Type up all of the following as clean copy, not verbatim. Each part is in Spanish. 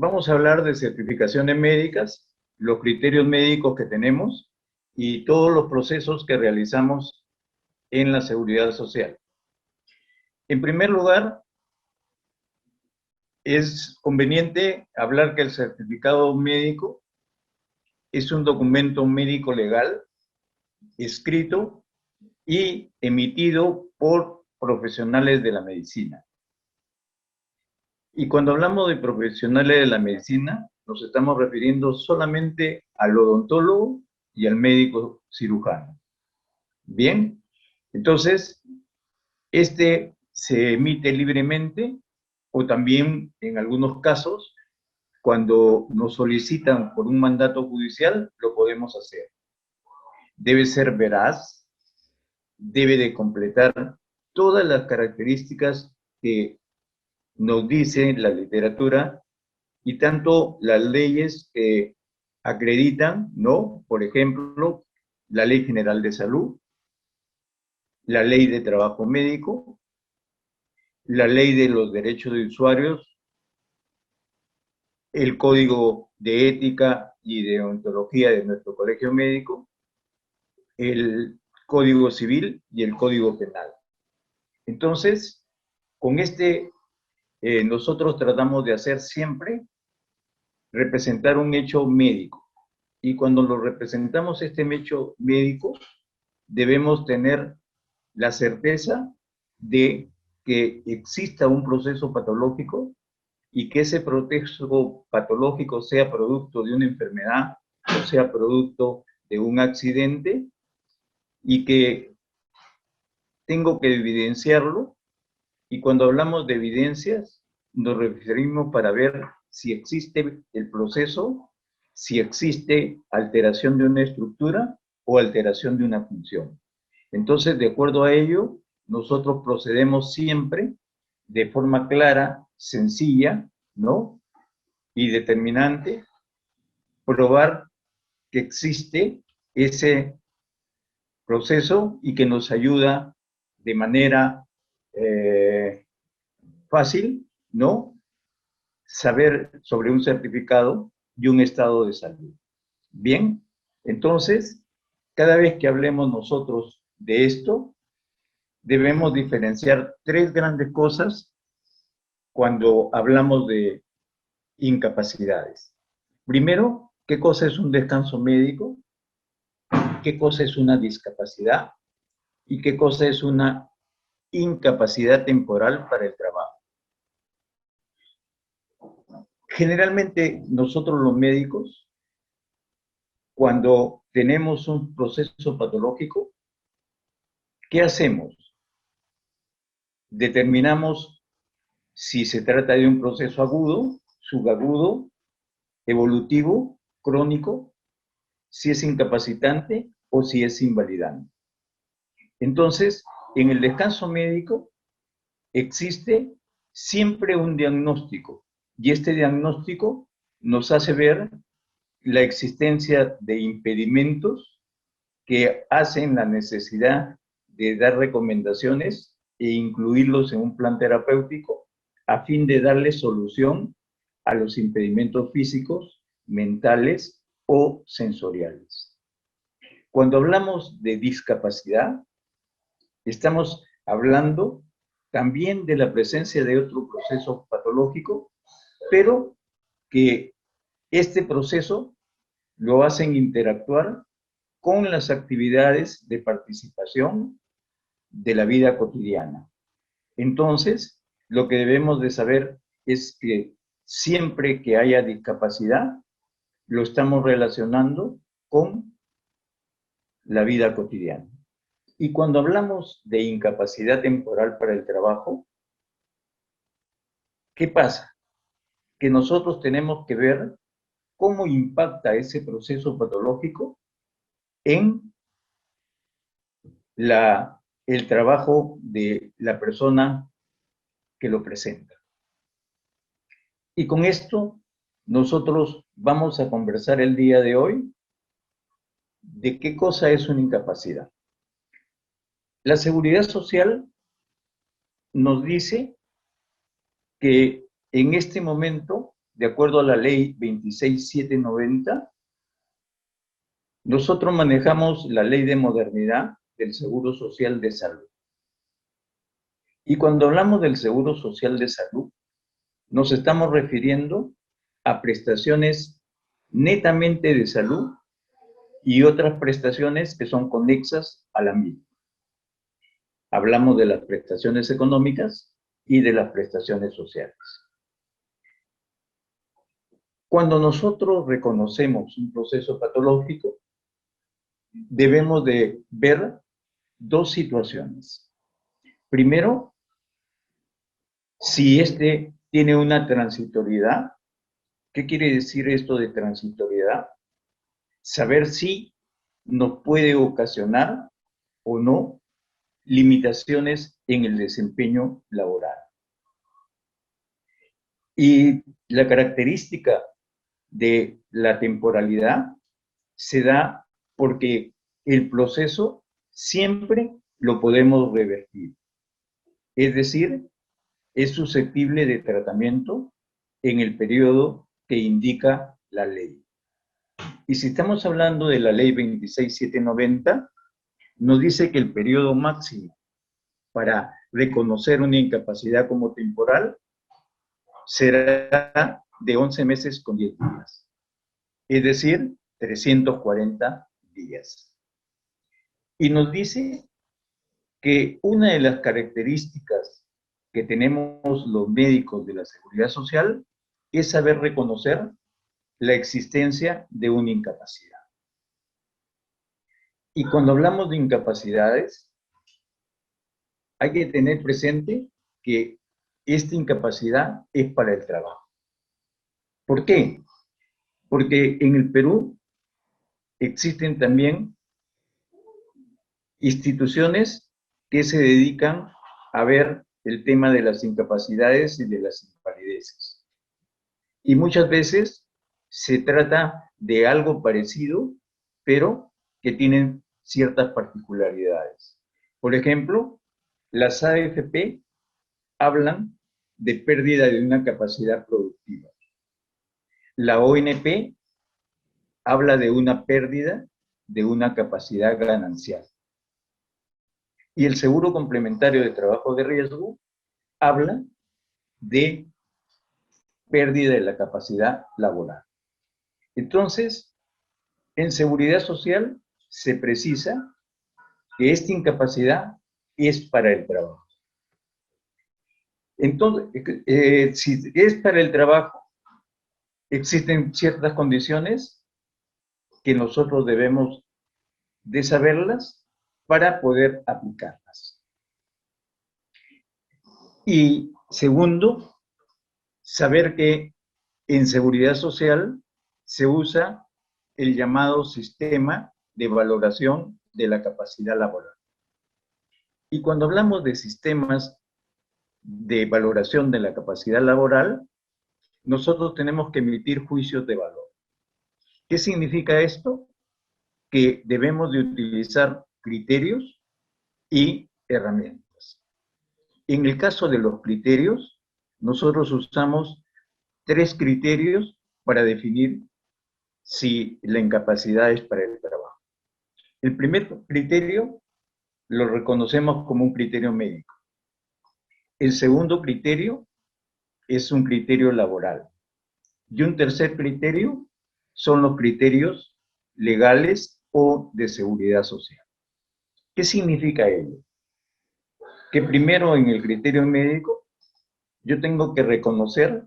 Vamos a hablar de certificaciones médicas, los criterios médicos que tenemos y todos los procesos que realizamos en la seguridad social. En primer lugar, es conveniente hablar que el certificado médico es un documento médico legal escrito y emitido por profesionales de la medicina. Y cuando hablamos de profesionales de la medicina, nos estamos refiriendo solamente al odontólogo y al médico cirujano. Bien, entonces, este se emite libremente o también en algunos casos, cuando nos solicitan por un mandato judicial, lo podemos hacer. Debe ser veraz, debe de completar todas las características que nos dice la literatura y tanto las leyes que acreditan, ¿no? Por ejemplo, la Ley General de Salud, la Ley de Trabajo Médico, la Ley de los Derechos de Usuarios, el Código de Ética y de Ontología de nuestro Colegio Médico, el Código Civil y el Código Penal. Entonces, con nosotros tratamos de hacer siempre representar un hecho médico. Y cuando lo representamos este hecho médico, debemos tener la certeza de que exista un proceso patológico y que ese proceso patológico sea producto de una enfermedad o sea producto de un accidente y que tengo que evidenciarlo. Y cuando hablamos de evidencias, nos referimos para ver si existe el proceso, si existe alteración de una estructura o alteración de una función. Entonces, de acuerdo a ello, nosotros procedemos siempre de forma clara, sencilla, ¿no? Y determinante, probar que existe ese proceso y que nos ayuda de manera fácil, ¿no? Saber sobre un certificado y un estado de salud. Bien, entonces, cada vez que hablemos nosotros de esto, debemos diferenciar tres grandes cosas cuando hablamos de incapacidades. Primero, ¿qué cosa es un descanso médico? ¿Qué cosa es una discapacidad? ¿Y qué cosa es una incapacidad temporal para el trabajo? Generalmente nosotros los médicos, cuando tenemos un proceso patológico, ¿qué hacemos? Determinamos si se trata de un proceso agudo, subagudo, evolutivo, crónico, si es incapacitante o si es invalidante. Entonces, en el descanso médico existe siempre un diagnóstico y este diagnóstico nos hace ver la existencia de impedimentos que hacen la necesidad de dar recomendaciones e incluirlos en un plan terapéutico a fin de darle solución a los impedimentos físicos, mentales o sensoriales. Cuando hablamos de discapacidad, estamos hablando también de la presencia de otro proceso patológico, pero que este proceso lo hacen interactuar con las actividades de participación de la vida cotidiana. Entonces, lo que debemos de saber es que siempre que haya discapacidad, lo estamos relacionando con la vida cotidiana. Y cuando hablamos de incapacidad temporal para el trabajo, ¿qué pasa? Que nosotros tenemos que ver cómo impacta ese proceso patológico en el trabajo de la persona que lo presenta. Y con esto, nosotros vamos a conversar el día de hoy de qué cosa es una incapacidad. La seguridad social nos dice que en este momento de acuerdo a la ley 26790, nosotros manejamos la ley de modernidad del Seguro Social de Salud. Y cuando hablamos del Seguro Social de Salud, nos estamos refiriendo a prestaciones netamente de salud y otras prestaciones que son conexas a la misma. Hablamos de las prestaciones económicas y de las prestaciones sociales. Cuando nosotros reconocemos un proceso patológico, debemos de ver dos situaciones. Primero, si este tiene una transitoriedad. ¿Qué quiere decir esto de transitoriedad? Saber si nos puede ocasionar o no limitaciones en el desempeño laboral. Y la característica de la temporalidad se da porque el proceso siempre lo podemos revertir. Es decir, es susceptible de tratamiento en el periodo que indica la ley. Y si estamos hablando de la ley 26790, nos dice que el periodo máximo para reconocer una incapacidad como temporal será de 11 meses con 10 días, es decir, 340 días. Y nos dice que una de las características que tenemos los médicos de la Seguridad Social es saber reconocer la existencia de una incapacidad. Y cuando hablamos de incapacidades, hay que tener presente que esta incapacidad es para el trabajo. ¿Por qué? Porque en el Perú existen también instituciones que se dedican a ver el tema de las incapacidades y de las invalideces. Y muchas veces se trata de algo parecido, pero que tienen ciertas particularidades. Por ejemplo, las AFP hablan de pérdida de una capacidad productiva. La ONP habla de una pérdida de una capacidad ganancial. Y el seguro complementario de trabajo de riesgo habla de pérdida de la capacidad laboral. Entonces, en seguridad social se precisa que esta incapacidad es para el trabajo. Entonces, si es para el trabajo, existen ciertas condiciones que nosotros debemos de saberlas para poder aplicarlas. Y segundo, saber que en seguridad social se usa el llamado sistema de valoración de la capacidad laboral. Y cuando hablamos de sistemas de valoración de la capacidad laboral, nosotros tenemos que emitir juicios de valor. ¿Qué significa esto? Que debemos de utilizar criterios y herramientas. En el caso de los criterios, nosotros usamos 3 criterios para definir si la incapacidad es para el trabajo. El primer criterio lo reconocemos como un criterio médico. El segundo criterio es un criterio laboral. Y un tercer criterio son los criterios legales o de seguridad social. ¿Qué significa ello? Que primero en el criterio médico yo tengo que reconocer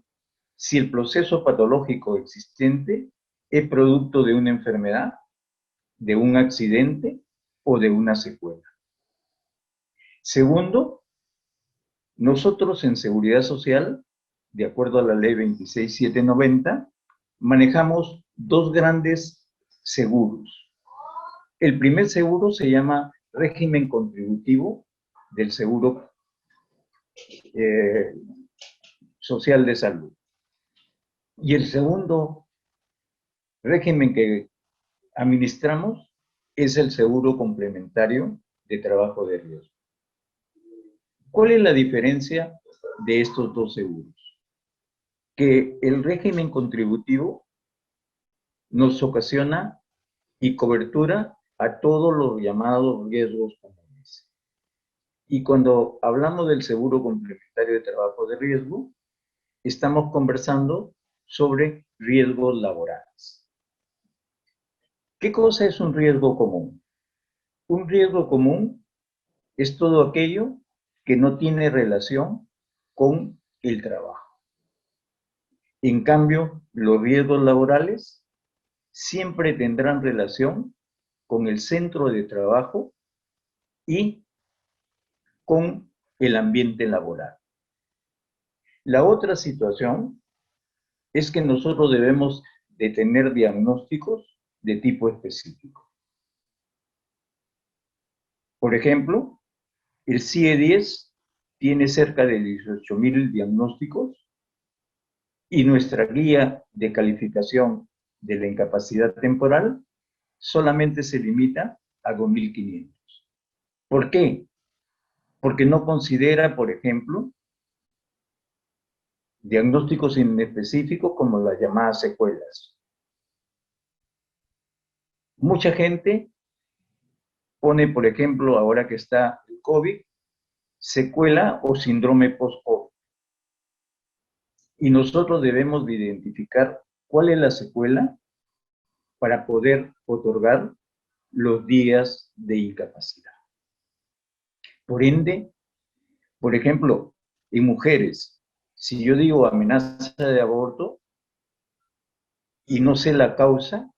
si el proceso patológico existente es producto de una enfermedad, de un accidente o de una secuela. Segundo, nosotros en seguridad social, de acuerdo a la ley 26790, manejamos 2 grandes seguros. El primer seguro se llama régimen contributivo del Seguro Social de Salud. Y el segundo régimen que administramos es el seguro complementario de trabajo de riesgo. ¿Cuál es la diferencia de estos 2 seguros? que el régimen contributivo nos ocasiona y cobertura a todos los llamados riesgos comunes. Y cuando hablamos del seguro complementario de trabajo de riesgo, estamos conversando sobre riesgos laborales. ¿Qué cosa es un riesgo común? Un riesgo común es todo aquello que no tiene relación con el trabajo. En cambio, los riesgos laborales siempre tendrán relación con el centro de trabajo y con el ambiente laboral. La otra situación es que nosotros debemos de tener diagnósticos de tipo específico. Por ejemplo, el CIE-10 tiene cerca de 18,000 diagnósticos y nuestra guía de calificación de la incapacidad temporal solamente se limita a 2,500. ¿Por qué? Porque no considera, por ejemplo, diagnósticos inespecíficos como las llamadas secuelas. Mucha gente pone, por ejemplo, ahora que está el COVID, secuela o síndrome post-COVID. Y nosotros debemos de identificar cuál es la secuela para poder otorgar los días de incapacidad. Por ende, por ejemplo, en mujeres, si yo digo amenaza de aborto y no sé la causa,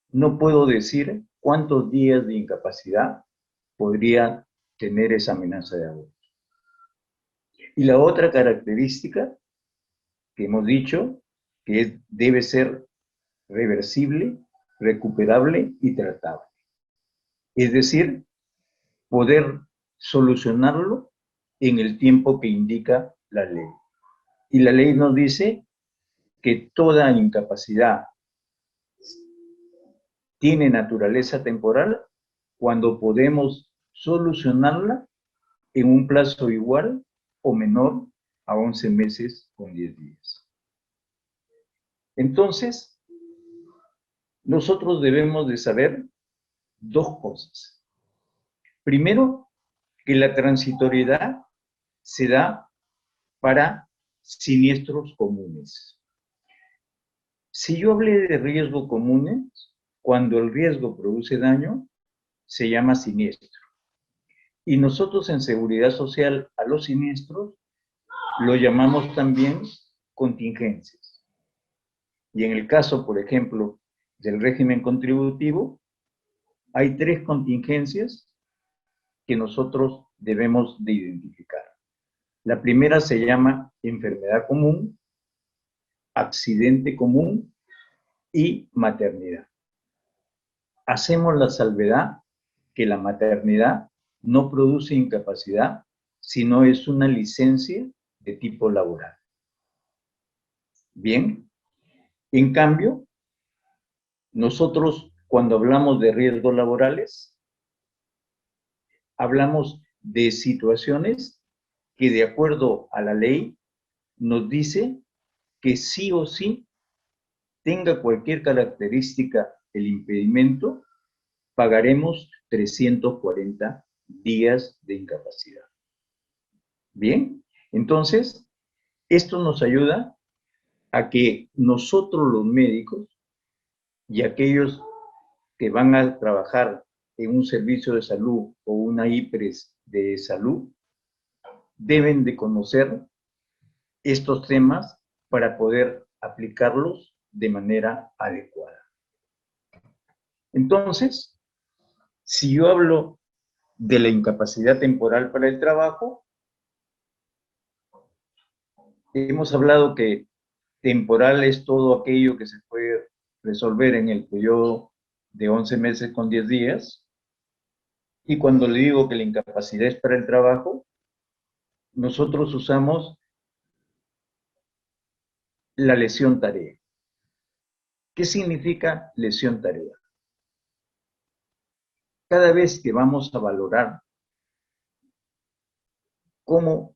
no puedo decir cuántos días de incapacidad podría tener esa amenaza de aborto. Y la otra característica que hemos dicho, que debe ser reversible, recuperable y tratable. Es decir, poder solucionarlo en el tiempo que indica la ley. Y la ley nos dice que toda incapacidad tiene naturaleza temporal cuando podemos solucionarla en un plazo igual o menor a 11 meses con 10 días. Entonces, nosotros debemos de saber dos cosas. Primero, que la transitoriedad se da para siniestros comunes. Si yo hablé de riesgo comunes, cuando el riesgo produce daño, se llama siniestro. Y nosotros en seguridad social a los siniestros lo llamamos también contingencias. Y en el caso, por ejemplo, del régimen contributivo, hay 3 contingencias que nosotros debemos de identificar. La primera se llama enfermedad común, accidente común y maternidad. Hacemos la salvedad que la maternidad no produce incapacidad, sino es una licencia de tipo laboral. Bien, en cambio, nosotros cuando hablamos de riesgos laborales, hablamos de situaciones que de acuerdo a la ley nos dice que sí o sí tenga cualquier característica el impedimento, pagaremos 340 días de incapacidad. Bien, entonces, esto nos ayuda a que nosotros los médicos y aquellos que van a trabajar en un servicio de salud o una IPRES de salud, deben de conocer estos temas para poder aplicarlos de manera adecuada. Entonces, si yo hablo de la incapacidad temporal para el trabajo, hemos hablado que temporal es todo aquello que se puede resolver en el periodo de 11 meses con 10 días. Y cuando le digo que la incapacidad es para el trabajo, nosotros usamos la lesión tarea. ¿Qué significa lesión tarea? Cada vez que vamos a valorar cómo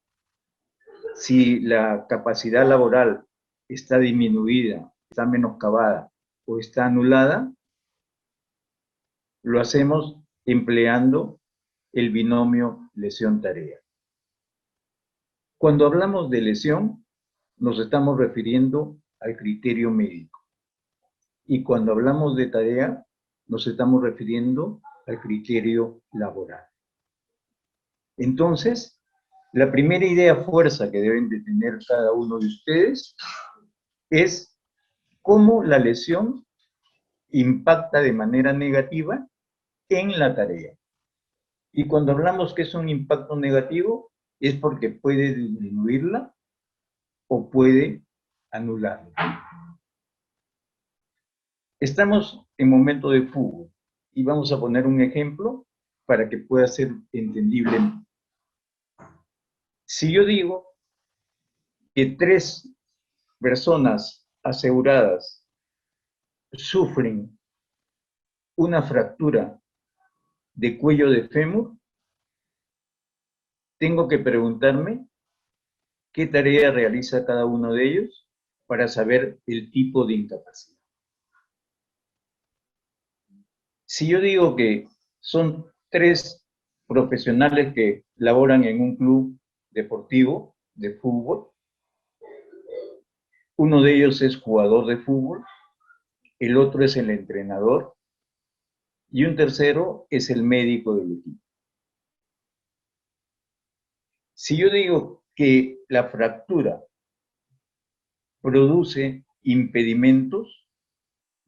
si la capacidad laboral está disminuida, está menoscabada o está anulada, lo hacemos empleando el binomio lesión-tarea. Cuando hablamos de lesión, nos estamos refiriendo al criterio médico. Y cuando hablamos de tarea, nos estamos refiriendo al criterio laboral. Entonces, la primera idea fuerza que deben de tener cada uno de ustedes es cómo la lesión impacta de manera negativa en la tarea. Y cuando hablamos que es un impacto negativo, es porque puede disminuirla o puede anularla. Estamos en momento de fútbol y vamos a poner un ejemplo para que pueda ser entendible. Si yo digo que 3 personas aseguradas sufren una fractura de cuello de fémur, tengo que preguntarme qué tarea realiza cada uno de ellos para saber el tipo de incapacidad. Si yo digo que son 3 profesionales que laboran en un club deportivo de fútbol, uno de ellos es jugador de fútbol, el otro es el entrenador y un tercero es el médico del equipo. Si yo digo que la fractura produce impedimentos,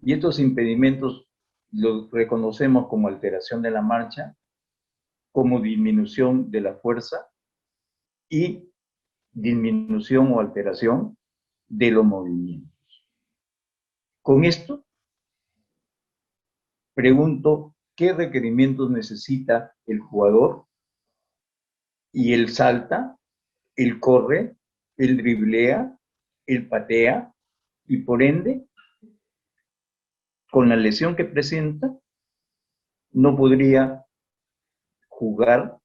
y estos impedimentos los reconocemos como alteración de la marcha, como disminución de la fuerza y disminución o alteración de los movimientos. Con esto, pregunto qué requerimientos necesita el jugador y él salta, él corre, él driblea, él patea y por ende, con la lesión que presenta, no podría jugar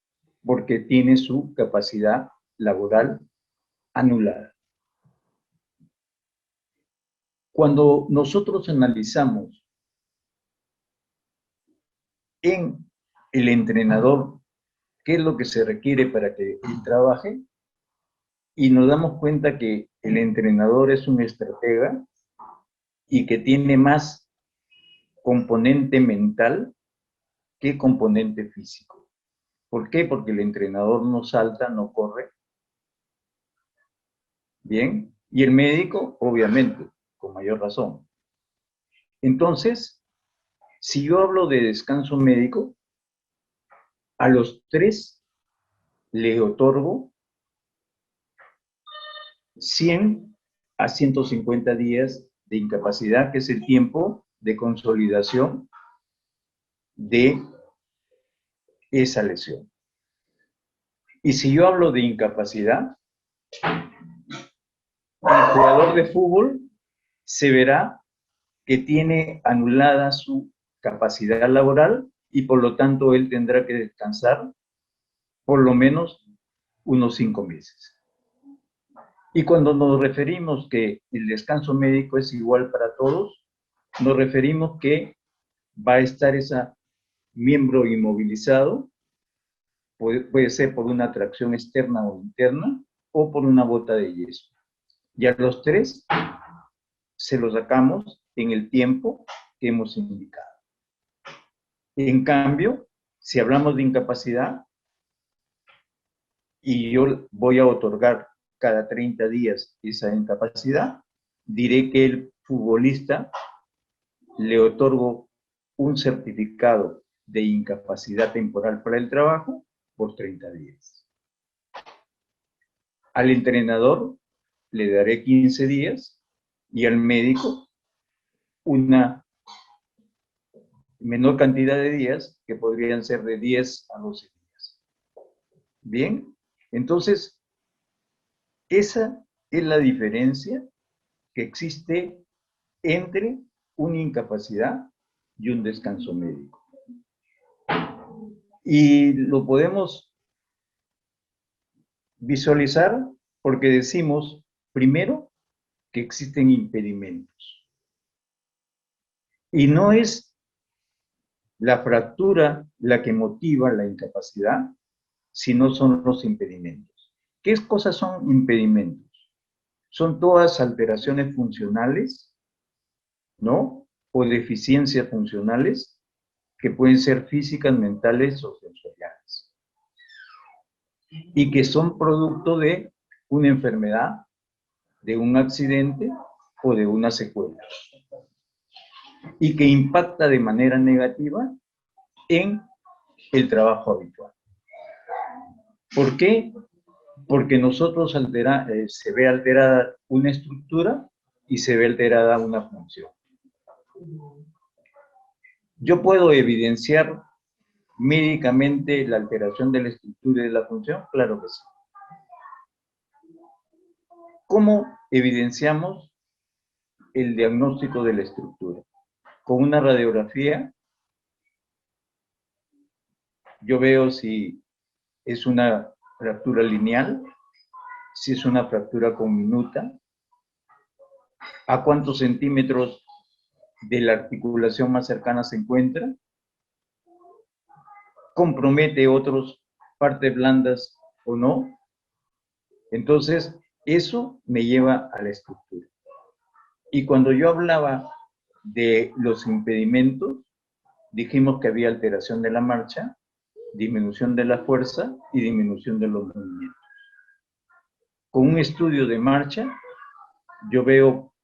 porque tiene su capacidad laboral anulada. Cuando nosotros analizamos en el entrenador qué es lo que se requiere para que él trabaje, y nos damos cuenta que el entrenador es un estratega y que tiene más componente mental que componente físico. ¿Por qué? Porque el entrenador no salta, no corre. Bien. Y el médico, obviamente, con mayor razón. Entonces, si yo hablo de descanso médico, a los 3 le otorgo 100 a 150 días de incapacidad, que es el tiempo de consolidación de esa lesión. Y si yo hablo de incapacidad, el jugador de fútbol se verá que tiene anulada su capacidad laboral y por lo tanto él tendrá que descansar por lo menos unos 5 meses. Y cuando nos referimos que el descanso médico es igual para todos, nos referimos que va a estar ese miembro inmovilizado, puede ser por una tracción externa o interna, o por una bota de yeso. Y a los 3 se los sacamos en el tiempo que hemos indicado. En cambio, si hablamos de incapacidad, y yo voy a otorgar cada 30 días esa incapacidad, diré que el futbolista le otorgo un certificado de incapacidad temporal para el trabajo por 30 días. Al entrenador le daré 15 días y al médico una menor cantidad de días, que podrían ser de 10 a 12 días. Bien, entonces, esa es la diferencia que existe entre una incapacidad y un descanso médico. Y lo podemos visualizar Porque decimos, primero, que existen impedimentos. Y no es la fractura la que motiva la incapacidad, sino son los impedimentos. ¿Qué cosas son impedimentos? Son todas alteraciones funcionales, ¿no? O deficiencias funcionales que pueden ser físicas, mentales o sensoriales. Y que son producto de una enfermedad, de un accidente o de una secuela. Y que impacta de manera negativa en el trabajo habitual. ¿Por qué? Porque nosotros se ve alterada una estructura y se ve alterada una función. Yo puedo evidenciar médicamente la alteración de la estructura y de la función, claro que sí. ¿Cómo evidenciamos el diagnóstico de la estructura? Con una radiografía, yo veo si es una fractura lineal, si es una fractura conminuta, a cuántos centímetros de la articulación más cercana se encuentra, compromete otras partes blandas o no. Entonces, eso me lleva a la estructura. Y cuando yo hablaba de los impedimentos, dijimos que había alteración de la marcha, disminución de la fuerza y disminución de los movimientos. Con un estudio de marcha, yo veo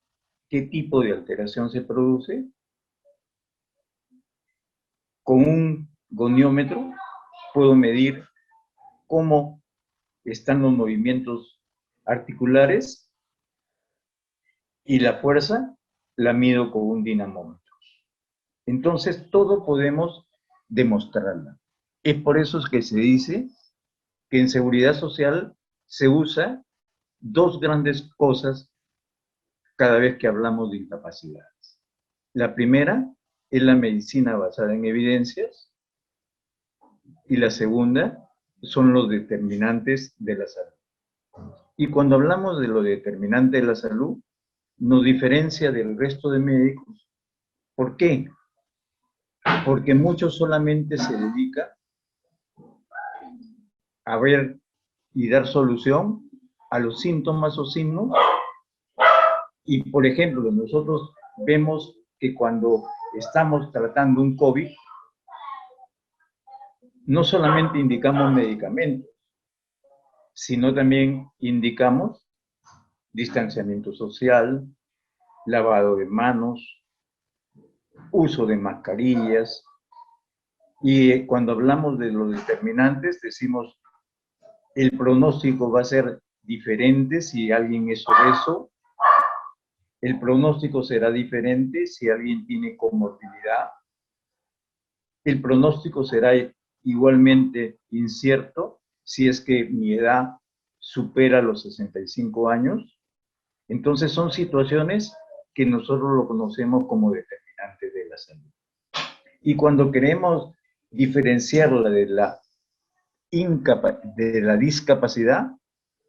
qué tipo de alteración se produce. Con un goniómetro puedo medir cómo están los movimientos articulares y la fuerza la mido con un dinamómetro. Entonces, todo podemos demostrarla. Es por eso que se dice que en seguridad social se usa dos grandes cosas cada vez que hablamos de incapacidades. La primera es la medicina basada en evidencias y la segunda son los determinantes de la salud. Y cuando hablamos de lo determinante de la salud, nos diferencia del resto de médicos. ¿Por qué? Porque muchos solamente se dedican a ver y dar solución a los síntomas o signos. Y, por ejemplo, nosotros vemos que cuando estamos tratando un COVID, no solamente indicamos medicamentos, sino también indicamos distanciamiento social, lavado de manos, uso de mascarillas. Y cuando hablamos de los determinantes, decimos, el pronóstico va a ser diferente si alguien es obeso, el pronóstico será diferente si alguien tiene comorbilidad, el pronóstico será igualmente incierto si es que mi edad supera los 65 años. Entonces son situaciones que nosotros lo conocemos como determinantes de la salud. Y cuando queremos diferenciarla de la discapacidad,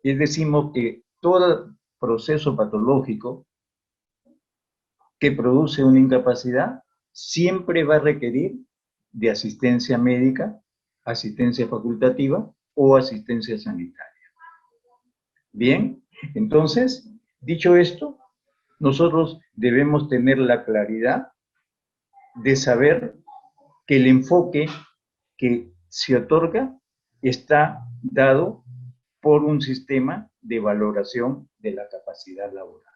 decimos que todo proceso patológico que produce una incapacidad siempre va a requerir de asistencia médica, asistencia facultativa o asistencia sanitaria. Bien, entonces, dicho esto, nosotros debemos tener la claridad de saber que el enfoque que se otorga está dado por un sistema de valoración de la capacidad laboral.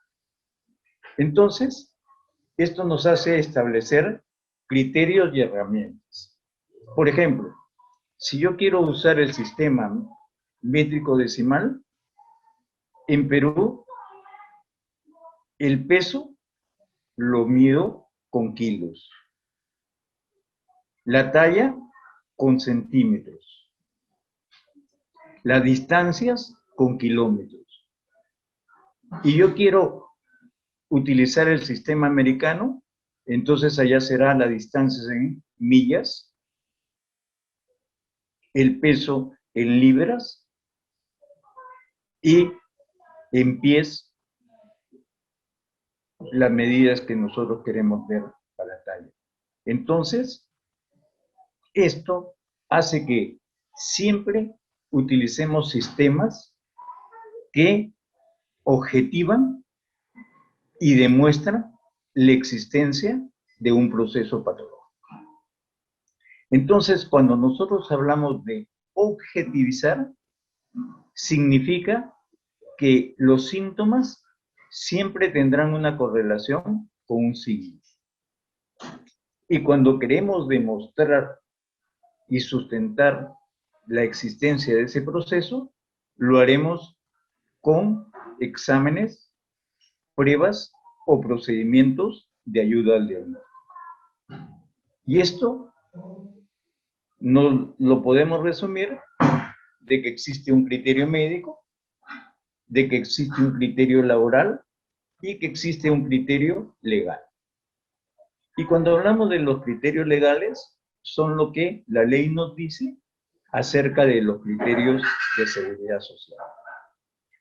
Entonces, esto nos hace establecer criterios y herramientas. Por ejemplo, si yo quiero usar el sistema métrico decimal, en Perú el peso lo mido con kilos, la talla con centímetros, las distancias con kilómetros. Y yo quiero utilizar el sistema americano, entonces allá será la distancia en millas, el peso en libras y en pies las medidas que nosotros queremos ver para talla. Entonces, esto hace que siempre utilicemos sistemas que objetivan y demuestran la existencia de un proceso patológico. Entonces, cuando nosotros hablamos de objetivizar, significa que los síntomas siempre tendrán una correlación con un signo. Y cuando queremos demostrar y sustentar la existencia de ese proceso, lo haremos con exámenes, pruebas o procedimientos de ayuda al diagnóstico. Y esto no lo podemos resumir de que existe un criterio médico, de que existe un criterio laboral y que existe un criterio legal. Y cuando hablamos de los criterios legales, son lo que la ley nos dice acerca de los criterios de seguridad social.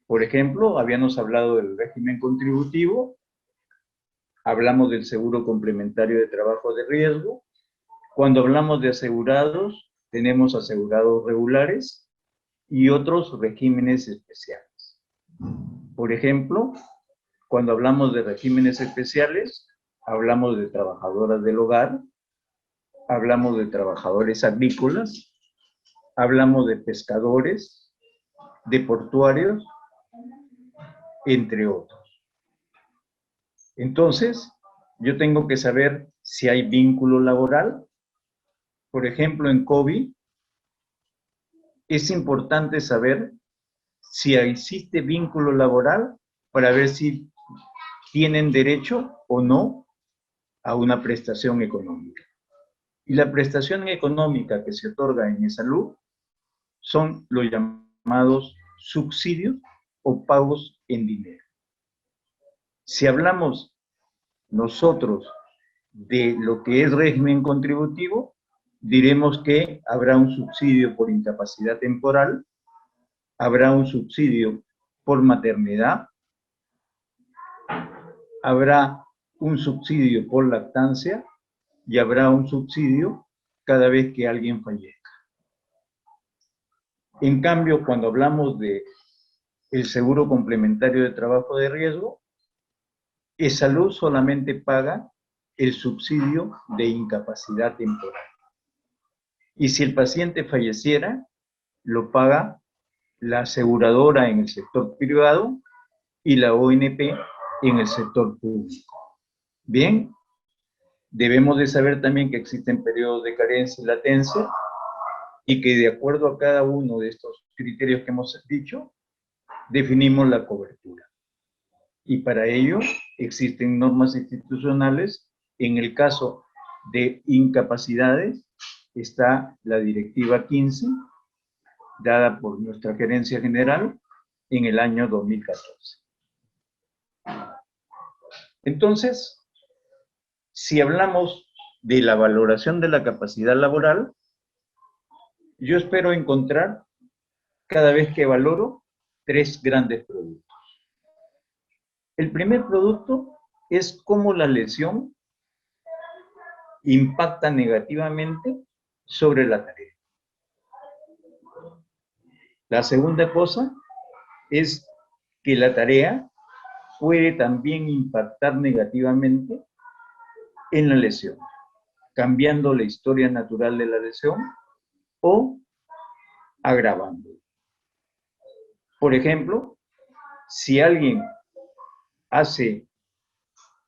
Por ejemplo, habíamos hablado del régimen contributivo, hablamos del seguro complementario de trabajo de riesgo. Cuando hablamos de asegurados, tenemos asegurados regulares y otros regímenes especiales. Por ejemplo, cuando hablamos de regímenes especiales, hablamos de trabajadoras del hogar, hablamos de trabajadores agrícolas, hablamos de pescadores, de portuarios, entre otros. Entonces, yo tengo que saber si hay vínculo laboral. Por ejemplo, en COVID, es importante saber si existe vínculo laboral para ver si tienen derecho o no a una prestación económica. Y la prestación económica que se otorga en salud son los llamados subsidios o pagos en dinero. Si hablamos nosotros de lo que es régimen contributivo, diremos que habrá un subsidio por incapacidad temporal, habrá un subsidio por maternidad, habrá un subsidio por lactancia y habrá un subsidio cada vez que alguien fallezca. En cambio, cuando hablamos de el seguro complementario de trabajo de riesgo, salud solamente paga el subsidio de incapacidad temporal. Y si el paciente falleciera, lo paga la aseguradora en el sector privado y la ONP en el sector público. Bien, debemos de saber también que existen periodos de carencia y latencia y que de acuerdo a cada uno de estos criterios que hemos dicho, definimos la cobertura. Y para ello existen normas institucionales. En el caso de incapacidades está la Directiva 15, dada por nuestra Gerencia General en el año 2014. Entonces, si hablamos de la valoración de la capacidad laboral, yo espero encontrar, cada vez que valoro, 3 grandes productos. El primer producto es cómo la lesión impacta negativamente sobre la tarea. La segunda cosa es que la tarea puede también impactar negativamente en la lesión, cambiando la historia natural de la lesión o agravándola. Por ejemplo, si alguien hace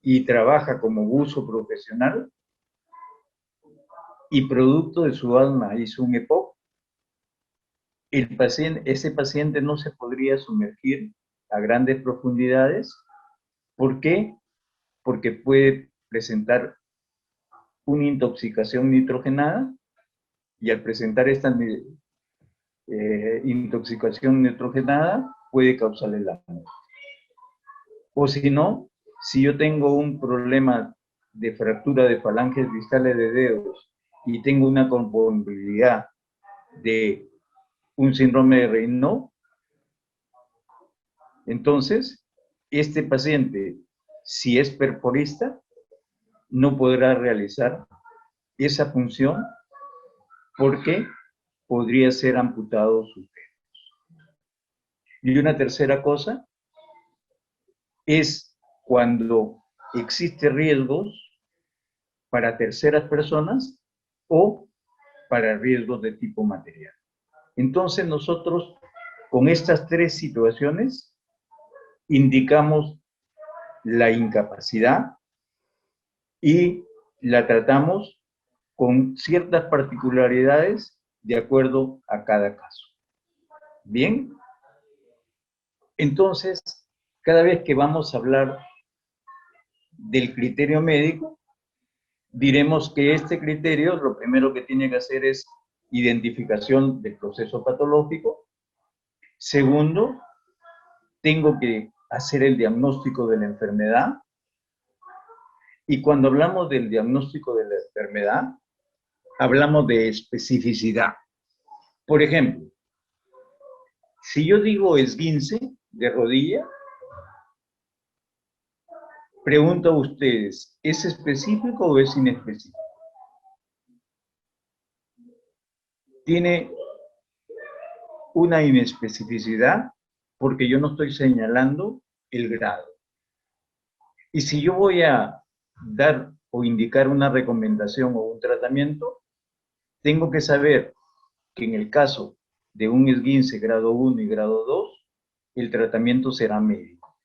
y trabaja como buzo profesional y producto de su alma hizo un EPOC, ese paciente no se podría sumergir a grandes profundidades. ¿Por qué? Porque puede presentar una intoxicación nitrogenada y al presentar esta intoxicación nitrogenada puede causarle la muerte. O si no, si yo tengo un problema de fractura de falanges distales de dedos y tengo una comorbilidad de un síndrome de Raynaud, Entonces, este paciente, si es perforista, no podrá realizar esa función porque podría ser amputado su dedo. Y una tercera cosa es cuando existe riesgos para terceras personas o para riesgos de tipo material. Entonces nosotros con estas tres situaciones indicamos la incapacidad y la tratamos con ciertas particularidades de acuerdo a cada caso. Bien, entonces cada vez que vamos a hablar del criterio médico, diremos que este criterio lo primero que tiene que hacer es identificación del proceso patológico. Segundo, tengo que hacer el diagnóstico de la enfermedad. Y cuando hablamos del diagnóstico de la enfermedad, hablamos de especificidad. Por ejemplo, si yo digo esguince de rodilla, pregunto a ustedes, ¿es específico o es inespecífico? Tiene una inespecificidad porque yo no estoy señalando el grado. Y si yo voy a dar o indicar una recomendación o un tratamiento, tengo que saber que en el caso de un esguince grado 1 y grado 2, el tratamiento será médico.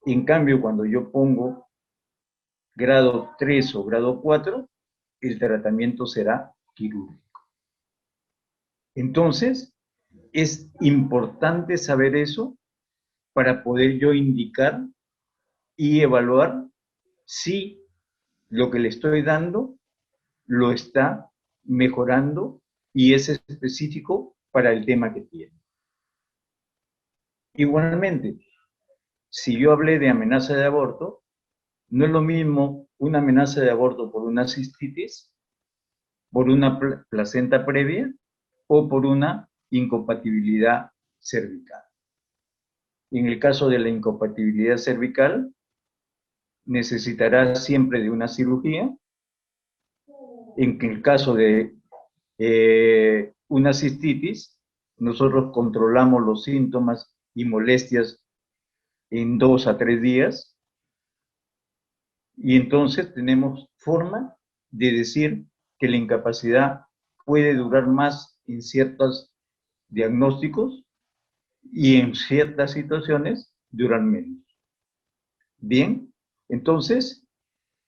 En cambio, cuando yo pongo grado 3 o grado 4, el tratamiento será quirúrgico. Entonces, es importante saber eso para poder yo indicar y evaluar si lo que le estoy dando lo está mejorando y es específico para el tema que tiene. Igualmente, si yo hablé de amenaza de aborto, no es lo mismo una amenaza de aborto por una cistitis, por una placenta previa o por una incompatibilidad cervical. En el caso de la incompatibilidad cervical, necesitará siempre de una cirugía. En el caso de una cistitis, nosotros controlamos los síntomas y molestias en 2 a 3 días y entonces tenemos forma de decir que la incapacidad puede durar más en ciertos diagnósticos y en ciertas situaciones duran menos. Bien, entonces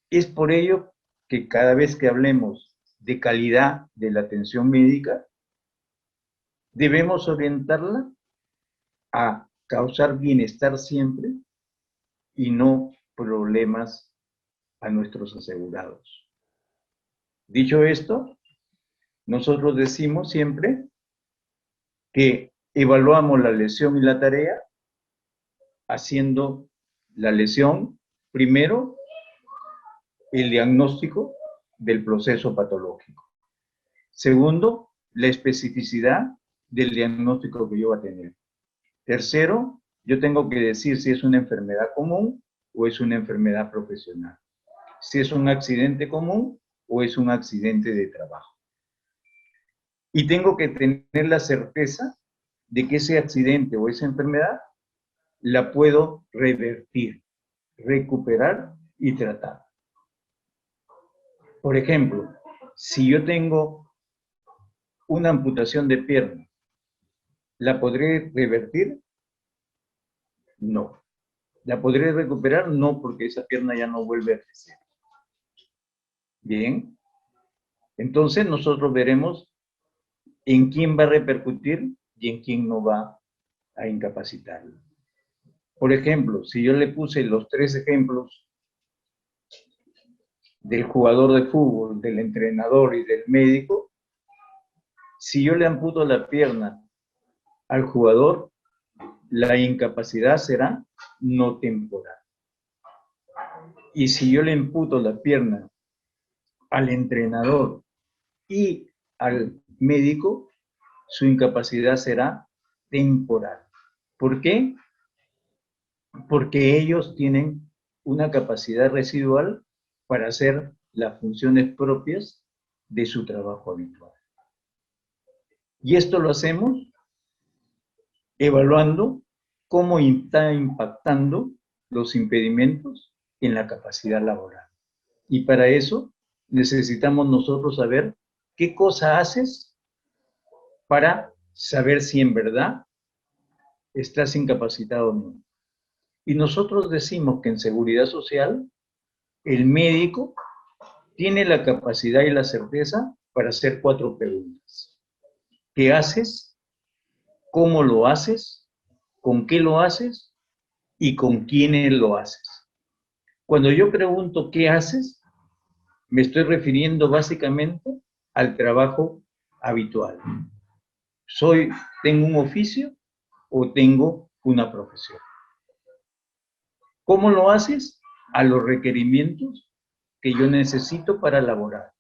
es por ello que cada vez que hablemos de calidad de la atención médica, debemos orientarla a causar bienestar siempre y no problemas a nuestros asegurados. Dicho esto, nosotros decimos siempre que evaluamos la lesión y la tarea haciendo la lesión, primero, el diagnóstico del proceso patológico. Segundo, la especificidad del diagnóstico que yo voy a tener. Tercero, yo tengo que decir si es una enfermedad común o es una enfermedad profesional. Si es un accidente común o es un accidente de trabajo. Y tengo que tener la certeza de que ese accidente o esa enfermedad la puedo revertir, recuperar y tratar. Por ejemplo, si yo tengo una amputación de pierna, ¿la podré revertir? No. ¿La podré recuperar? No, porque esa pierna ya no vuelve a crecer. Bien. Entonces nosotros veremos en quién va a repercutir y en quién no va a incapacitarlo. Por ejemplo, si yo le puse los 3 ejemplos del jugador de fútbol, del entrenador y del médico, si yo le amputo la pierna al jugador, la incapacidad será no temporal. Y si yo le imputo la pierna al entrenador y al médico, su incapacidad será temporal. ¿Por qué? porque ellos tienen una capacidad residual para hacer las funciones propias de su trabajo habitual. Y esto lo hacemos evaluando cómo está impactando los impedimentos en la capacidad laboral. Y para eso necesitamos nosotros saber qué cosa haces para saber si en verdad estás incapacitado o no. Y nosotros decimos que en seguridad social el médico tiene la capacidad y la certeza para hacer 4 preguntas. ¿Qué haces? ¿Cómo lo haces? ¿Con qué lo haces? ¿Y con quiénes lo haces? Cuando yo pregunto ¿qué haces? Me estoy refiriendo básicamente al trabajo habitual. ¿Tengo un oficio o tengo una profesión? ¿Cómo lo haces? A los requerimientos que yo necesito para laborar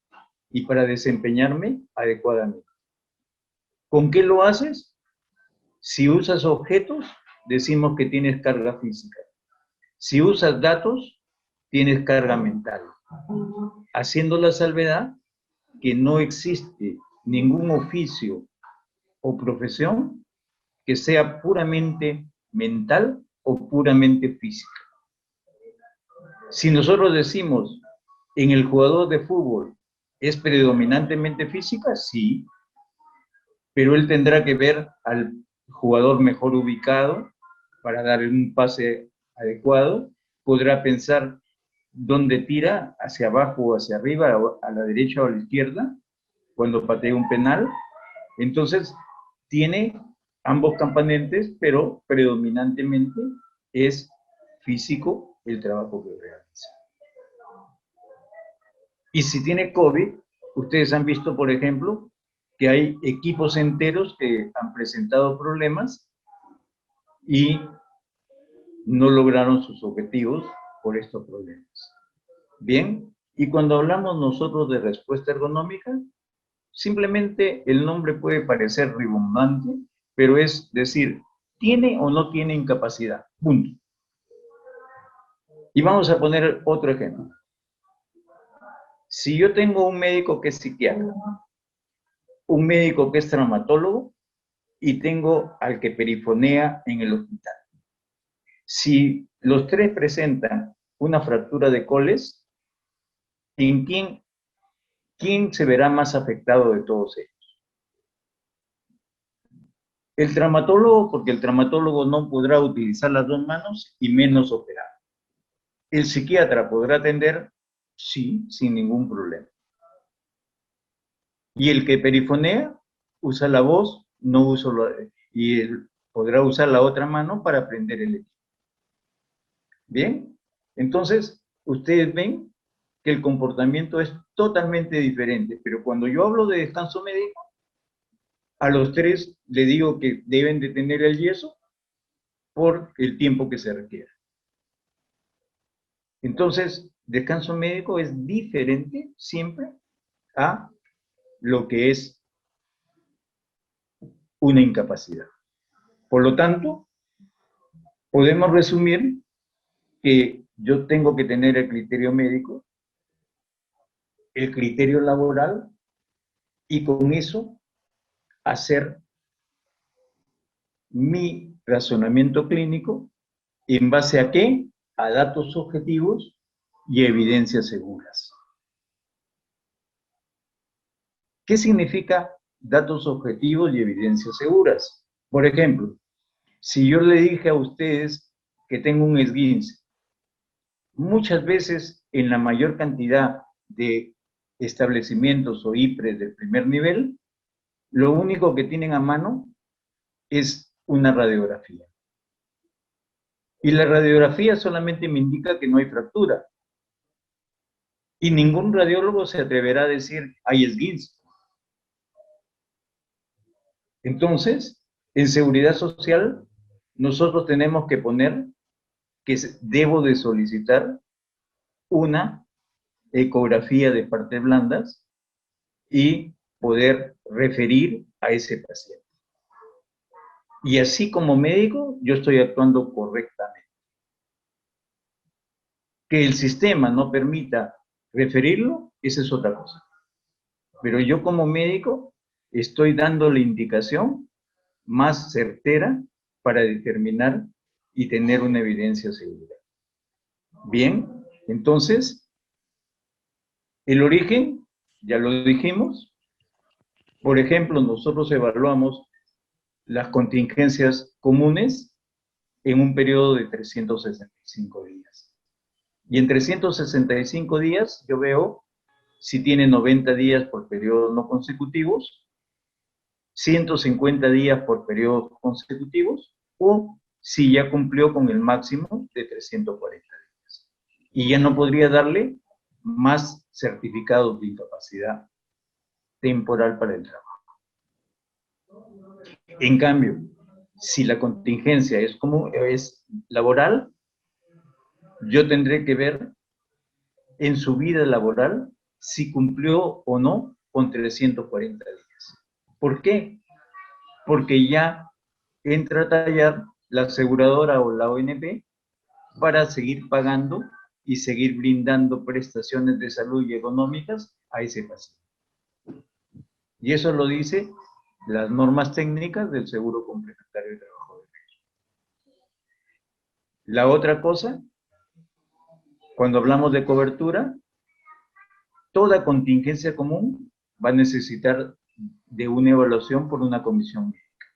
y para desempeñarme adecuadamente. ¿Con qué lo haces? Si usas objetos, decimos que tienes carga física. Si usas datos, tienes carga mental. Haciendo la salvedad que no existe ningún oficio o profesión que sea puramente mental o puramente física. Si nosotros decimos en el jugador de fútbol es predominantemente física, sí, pero él tendrá que ver al jugador mejor ubicado para dar un pase adecuado, podrá pensar dónde tira, hacia abajo o hacia arriba, a la derecha o a la izquierda, cuando patea un penal. Entonces, tiene ambos componentes, pero predominantemente es físico el trabajo que realiza. Y si tiene COVID, ustedes han visto, por ejemplo, que hay equipos enteros que han presentado problemas y no lograron sus objetivos por estos problemas. Bien, y cuando hablamos nosotros de respuesta ergonómica, simplemente el nombre puede parecer rimbombante, pero es decir, ¿tiene o no tiene incapacidad? Punto. Y vamos a poner otro ejemplo. Si yo tengo un médico que es psiquiatra, un médico que es traumatólogo y tengo al que perifonea en el hospital. Si los tres presentan una fractura de coles, ¿en quién se verá más afectado de todos ellos? El traumatólogo, porque el traumatólogo no podrá utilizar las 2 manos y menos operar. El psiquiatra podrá atender, sí, sin ningún problema. Y el que perifonea usa la voz, no usa y él podrá usar la otra mano para prender el equipo. Bien, entonces ustedes ven que el comportamiento es totalmente diferente, pero cuando yo hablo de descanso médico, a los 3 le digo que deben de tener el yeso por el tiempo que se requiere. Entonces, descanso médico es diferente siempre a lo que es una incapacidad. Por lo tanto, podemos resumir que yo tengo que tener el criterio médico, el criterio laboral, y con eso hacer mi razonamiento clínico en base a qué? A datos objetivos y evidencias seguras. ¿Qué significa datos objetivos y evidencias seguras? Por ejemplo, si yo le dije a ustedes que tengo un esguince, muchas veces en la mayor cantidad de establecimientos o IPRES del primer nivel, lo único que tienen a mano es una radiografía. Y la radiografía solamente me indica que no hay fractura. Y ningún radiólogo se atreverá a decir, hay esguince. Entonces, en seguridad social, nosotros tenemos que poner que debo de solicitar una ecografía de partes blandas y poder referir a ese paciente. Y así como médico, yo estoy actuando correctamente. Que el sistema no permita referirlo, esa es otra cosa. Pero yo como médico estoy dando la indicación más certera para determinar y tener una evidencia segura. Bien, entonces, el origen, ya lo dijimos. Por ejemplo, nosotros evaluamos las contingencias comunes en un periodo de 365 días. Y en 365 días yo veo si tiene 90 días por periodos no consecutivos, 150 días por periodos consecutivos, o si ya cumplió con el máximo de 340 días. Y ya no podría darle más certificados de incapacidad temporal para el trabajo. En cambio, si la contingencia es laboral, yo tendré que ver en su vida laboral si cumplió o no con 340 días. ¿Por qué? Porque ya entra a tallar la aseguradora o la ONP para seguir pagando y seguir brindando prestaciones de salud y económicas a ese paciente. Y eso lo dice las normas técnicas del Seguro Complementario de Trabajo de México. La otra cosa, cuando hablamos de cobertura, toda contingencia común va a necesitar de una evaluación por una comisión médica.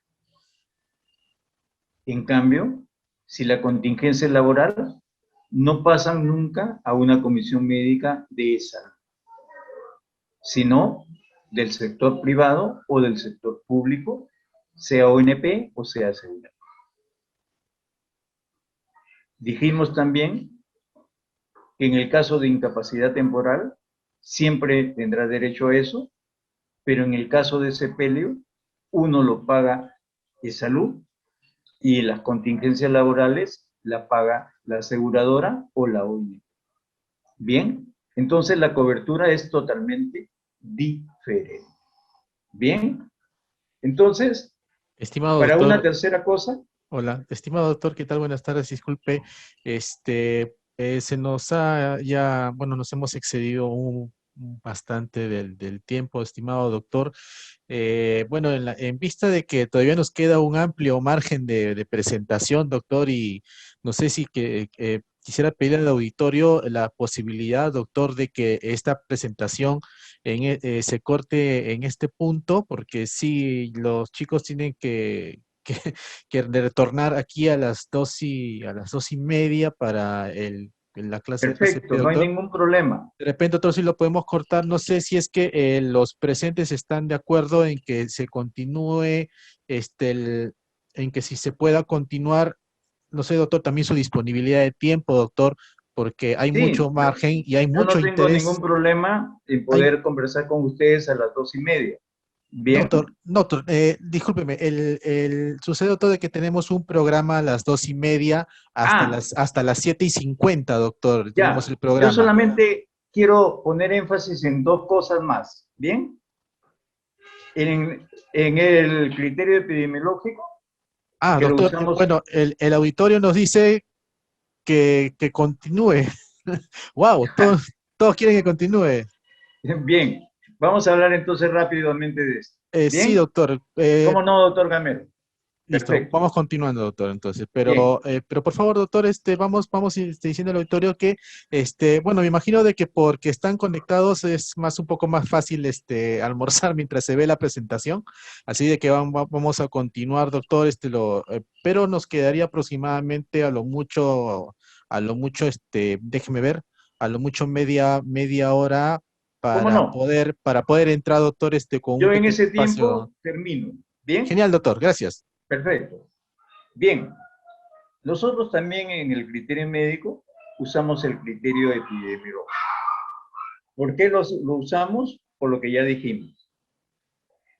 En cambio, si la contingencia es laboral, no pasan nunca a una comisión médica de esa, sino del sector privado o del sector público, sea ONP o sea aseguradora. Dijimos también que en el caso de incapacidad temporal, siempre tendrá derecho a eso, pero en el caso de sepelio, uno lo paga de salud y las contingencias laborales la paga la aseguradora o la ONP. Bien, entonces la cobertura es totalmente diferente. Bien, entonces, Estimado para una doctor, tercera cosa, hola, estimado doctor, ¿qué tal? Buenas tardes, disculpe, se nos ha ya, bueno, nos hemos excedido bastante del tiempo, estimado doctor. Bueno, en vista de que todavía nos queda un amplio margen de presentación, doctor, y no sé si quisiera pedir al auditorio la posibilidad, doctor, de que esta presentación se corte en este punto, porque sí, los chicos tienen que retornar aquí a las 2:30 para la clase de PCP, perfecto, no hay doctor. ningún problema. De repente, doctor, si lo podemos cortar. No sé si es que los presentes están de acuerdo en que se continúe, en que si se pueda continuar, no sé, doctor, también su disponibilidad de tiempo, doctor, porque hay mucho Sí, margen y hay yo no mucho tengo ningún interés. problema en Hay, poder conversar con ustedes a las 2:30. doctor, Bien, doctor, discúlpeme, sucede, doctor, de que tenemos un programa a las 2:30 ah, hasta las 7:50, doctor, tenemos ya, el yo programa. solamente quiero poner énfasis en dos cosas más. Bien, en el criterio epidemiológico, Ah, que lo doctor, usamos, bueno, el auditorio nos dice que continúe. Wow, todos quieren que continúe. bien, vamos a hablar entonces rápidamente de esto. Sí, Bien, doctor. ¿cómo no, doctor Gamero? Listo, Perfecto, vamos continuando, doctor, entonces. bien. Pero por favor, doctor, vamos diciendo al auditorio que, bueno, me imagino de que porque están conectados es un poco más fácil, almorzar mientras se ve la presentación. Así de que vamos a continuar, doctor, pero nos quedaría aproximadamente a lo mucho, déjeme ver, a lo mucho media hora ¿Cómo no? para poder entrar, doctor, con un Yo en pequeño ese espacio. tiempo termino. Bien, Genial, doctor, gracias. perfecto. Bien, nosotros también en el criterio médico usamos el criterio epidemiológico. ¿Por qué lo usamos? Por lo que ya dijimos.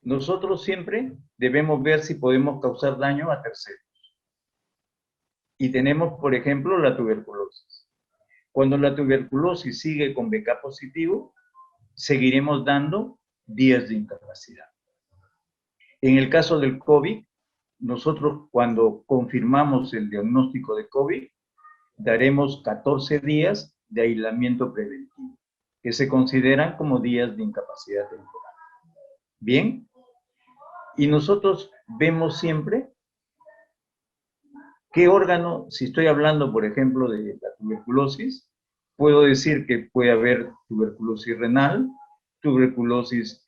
Nosotros siempre debemos ver si podemos causar daño a terceros. Y tenemos, por ejemplo, la tuberculosis. Cuando la tuberculosis sigue con BK positivo, seguiremos dando días de incapacidad. En el caso del COVID, nosotros cuando confirmamos el diagnóstico de COVID, daremos 14 días de aislamiento preventivo, que se consideran como días de incapacidad temporal. Bien, y nosotros vemos siempre qué órgano, si estoy hablando, por ejemplo, de la tuberculosis, puedo decir que puede haber tuberculosis renal, tuberculosis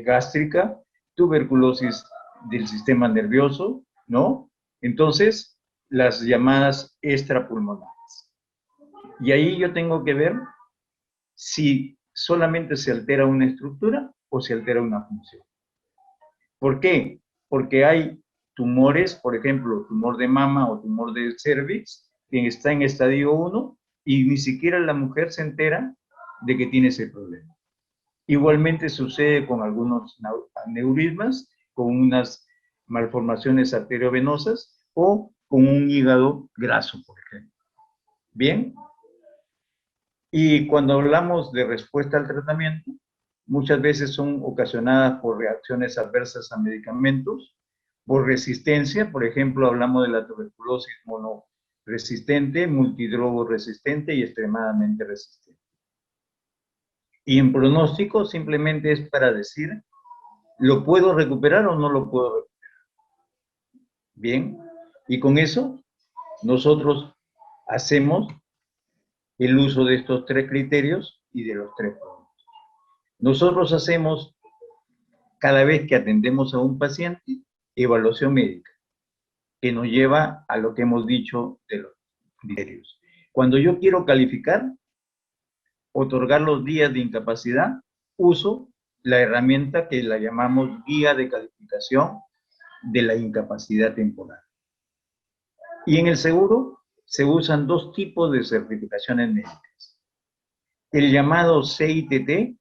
gástrica, tuberculosis del sistema nervioso, ¿no? Entonces, las llamadas extrapulmonares. Y ahí yo tengo que ver si solamente se altera una estructura o se altera una función. ¿Por qué? Porque hay tumores, por ejemplo, tumor de mama o tumor de cervix, que está en estadio 1 y ni siquiera la mujer se entera de que tiene ese problema. Igualmente sucede con algunos aneurismas, con unas malformaciones arteriovenosas o con un hígado graso, por ejemplo. Bien, y cuando hablamos de respuesta al tratamiento, muchas veces son ocasionadas por reacciones adversas a medicamentos, por resistencia, por ejemplo, hablamos de la tuberculosis monoresistente, multidrogo resistente y extremadamente resistente. Y en pronóstico simplemente es para decir, ¿lo puedo recuperar o no lo puedo recuperar? Bien, y con eso nosotros hacemos el uso de estos tres criterios y de los tres pronósticos. Nosotros hacemos, cada vez que atendemos a un paciente, evaluación médica, que nos lleva a lo que hemos dicho de los criterios. Cuando yo quiero calificar, otorgar los días de incapacidad, uso la herramienta que la llamamos guía de calificación de la incapacidad temporal. Y en el seguro se usan dos tipos de certificaciones médicas. El llamado CITT,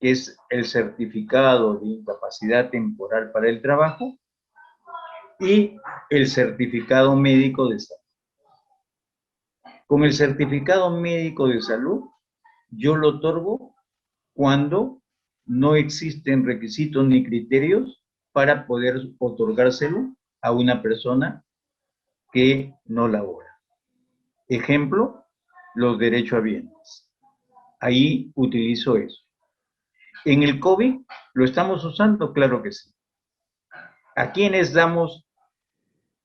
que es el certificado de incapacidad temporal para el trabajo, y el certificado médico de salud. Con el certificado médico de salud, yo lo otorgo cuando no existen requisitos ni criterios para poder otorgárselo a una persona que no labora. Ejemplo, los derechos a bienes. Ahí utilizo eso. En el COVID, ¿lo estamos usando? Claro que sí. ¿A quiénes damos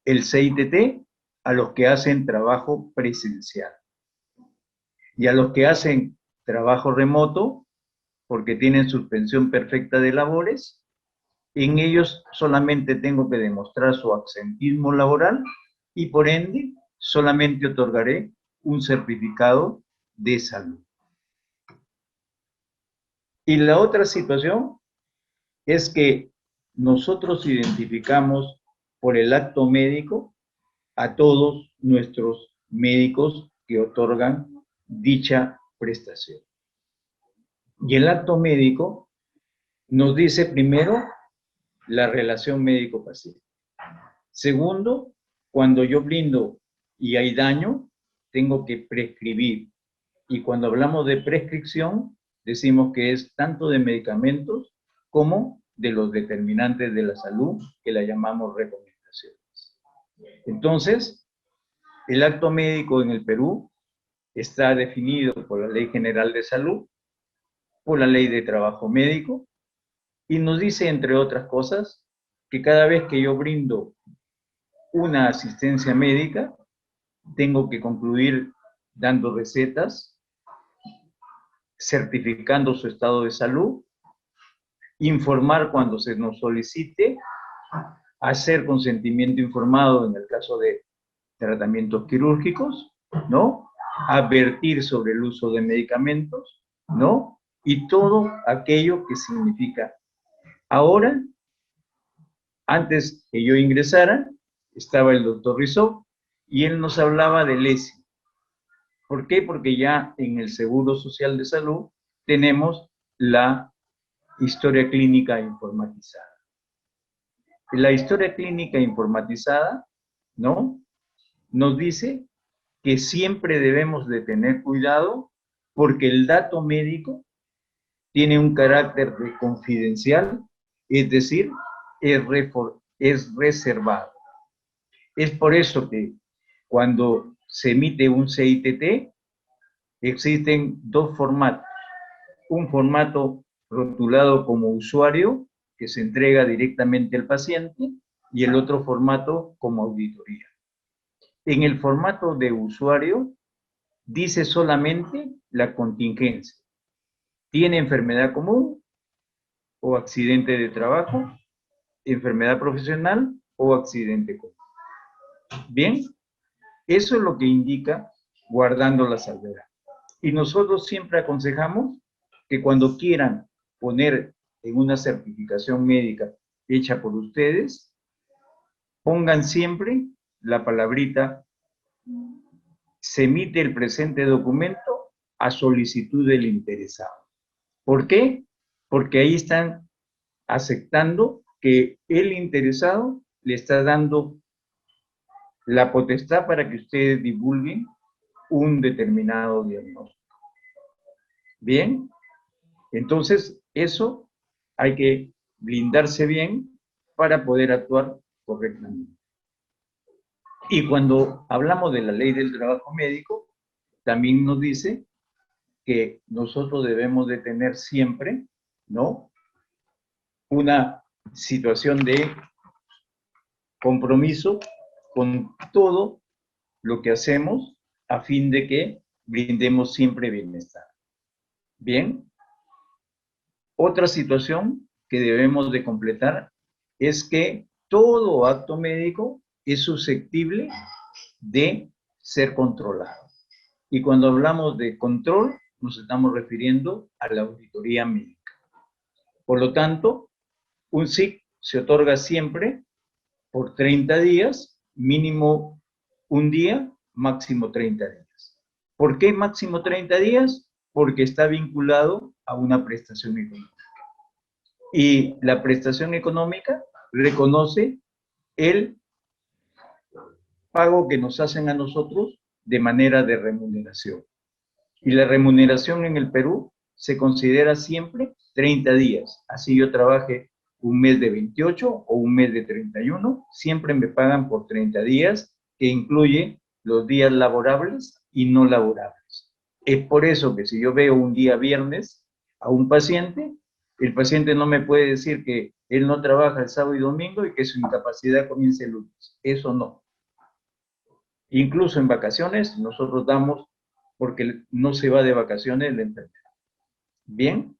el CITT? A los que hacen trabajo presencial. Y a los que hacen trabajo remoto, porque tienen suspensión perfecta de labores, en ellos solamente tengo que demostrar su absentismo laboral y por ende solamente otorgaré un certificado de salud. Y la otra situación es que nosotros identificamos por el acto médico a todos nuestros médicos que otorgan dicha prestación. Y el acto médico nos dice primero la relación médico-paciente. Segundo, cuando yo brindo y hay daño, tengo que prescribir. Y cuando hablamos de prescripción, decimos que es tanto de medicamentos como de los determinantes de la salud, que la llamamos recomendaciones. Entonces, el acto médico en el Perú está definido por la Ley General de Salud, por la Ley de Trabajo Médico, y nos dice, entre otras cosas, que cada vez que yo brindo una asistencia médica, tengo que concluir dando recetas, certificando su estado de salud, informar cuando se nos solicite, hacer consentimiento informado en el caso de tratamientos quirúrgicos, ¿no? Advertir sobre el uso de medicamentos, ¿no? Y todo aquello que significa. Ahora, antes que yo ingresara, estaba el doctor Rizzo y él nos hablaba del ESI. ¿Por qué? Porque ya en el Seguro Social de Salud tenemos la historia clínica informatizada. La historia clínica informatizada, ¿no? Nos dice que siempre debemos de tener cuidado porque el dato médico tiene un carácter de confidencial, es decir, es reservado. Es por eso que cuando se emite un CITT, existen dos formatos. Un formato rotulado como usuario, que se entrega directamente al paciente, y el otro formato como auditoría. En el formato de usuario, dice solamente la contingencia. ¿Tiene enfermedad común o accidente de trabajo, enfermedad profesional o accidente común? Bien, eso es lo que indica guardando la salvedad. Y nosotros siempre aconsejamos que cuando quieran poner en una certificación médica hecha por ustedes, pongan siempre la palabrita: se emite el presente documento a solicitud del interesado. ¿Por qué? Porque ahí están aceptando que el interesado le está dando la potestad para que ustedes divulguen un determinado diagnóstico. Bien, entonces eso hay que blindarse bien para poder actuar correctamente. Y cuando hablamos de la ley del trabajo médico, también nos dice que nosotros debemos de tener siempre, ¿no?, una situación de compromiso con todo lo que hacemos a fin de que brindemos siempre bienestar. Bien, otra situación que debemos de completar es que todo acto médico es susceptible de ser controlado. Y cuando hablamos de control, nos estamos refiriendo a la auditoría médica. Por lo tanto, un SIC se otorga siempre por 30 días, mínimo un día, máximo 30 días. ¿Por qué máximo 30 días? Porque está vinculado a una prestación económica. Y la prestación económica reconoce el pago que nos hacen a nosotros de manera de remuneración. Y la remuneración en el Perú se considera siempre 30 días. Así yo trabaje un mes de 28 o un mes de 31, siempre me pagan por 30 días, que incluye los días laborables y no laborables. Es por eso que si yo veo un día viernes a un paciente, el paciente no me puede decir que él no trabaja el sábado y domingo y que su incapacidad comience el lunes. Eso no. Incluso en vacaciones nosotros damos, porque no se va de vacaciones la enfermedad. Bien,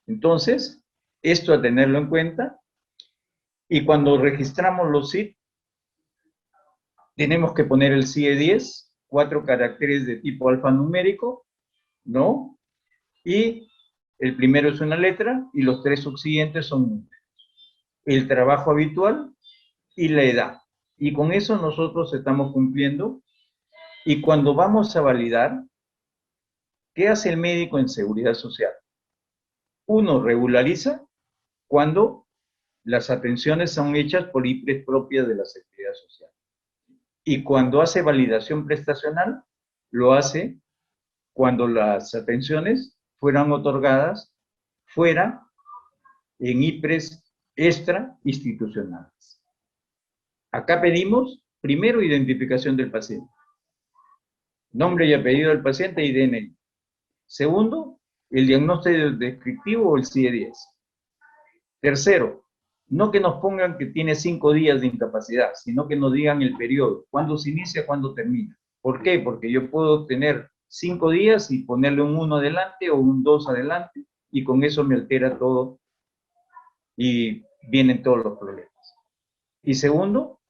entonces, esto a tenerlo en cuenta. Y cuando registramos los CID, tenemos que poner el CIE 10, 4 caracteres de tipo alfanumérico, ¿no? Y el primero es una letra y los 3 subsiguientes son números. El trabajo habitual y la edad. Y con eso nosotros estamos cumpliendo. Y cuando vamos a validar, ¿qué hace el médico en seguridad social? Uno regulariza cuando las atenciones son hechas por IPRES propias de la Seguridad Social. Y cuando hace validación prestacional, lo hace cuando las atenciones fueran otorgadas fuera en IPRES extra institucionales. Acá pedimos primero identificación del paciente, nombre y apellido del paciente y DNI. Segundo, el diagnóstico descriptivo o el CIE-10. Tercero, no que nos pongan que tiene 5 días de incapacidad, sino que nos digan el periodo, cuándo se inicia, cuándo termina. ¿Por qué? Porque yo puedo tener 5 días y ponerle un 1 adelante o un 2 adelante, y con eso me altera todo y vienen todos los problemas. Y segundo,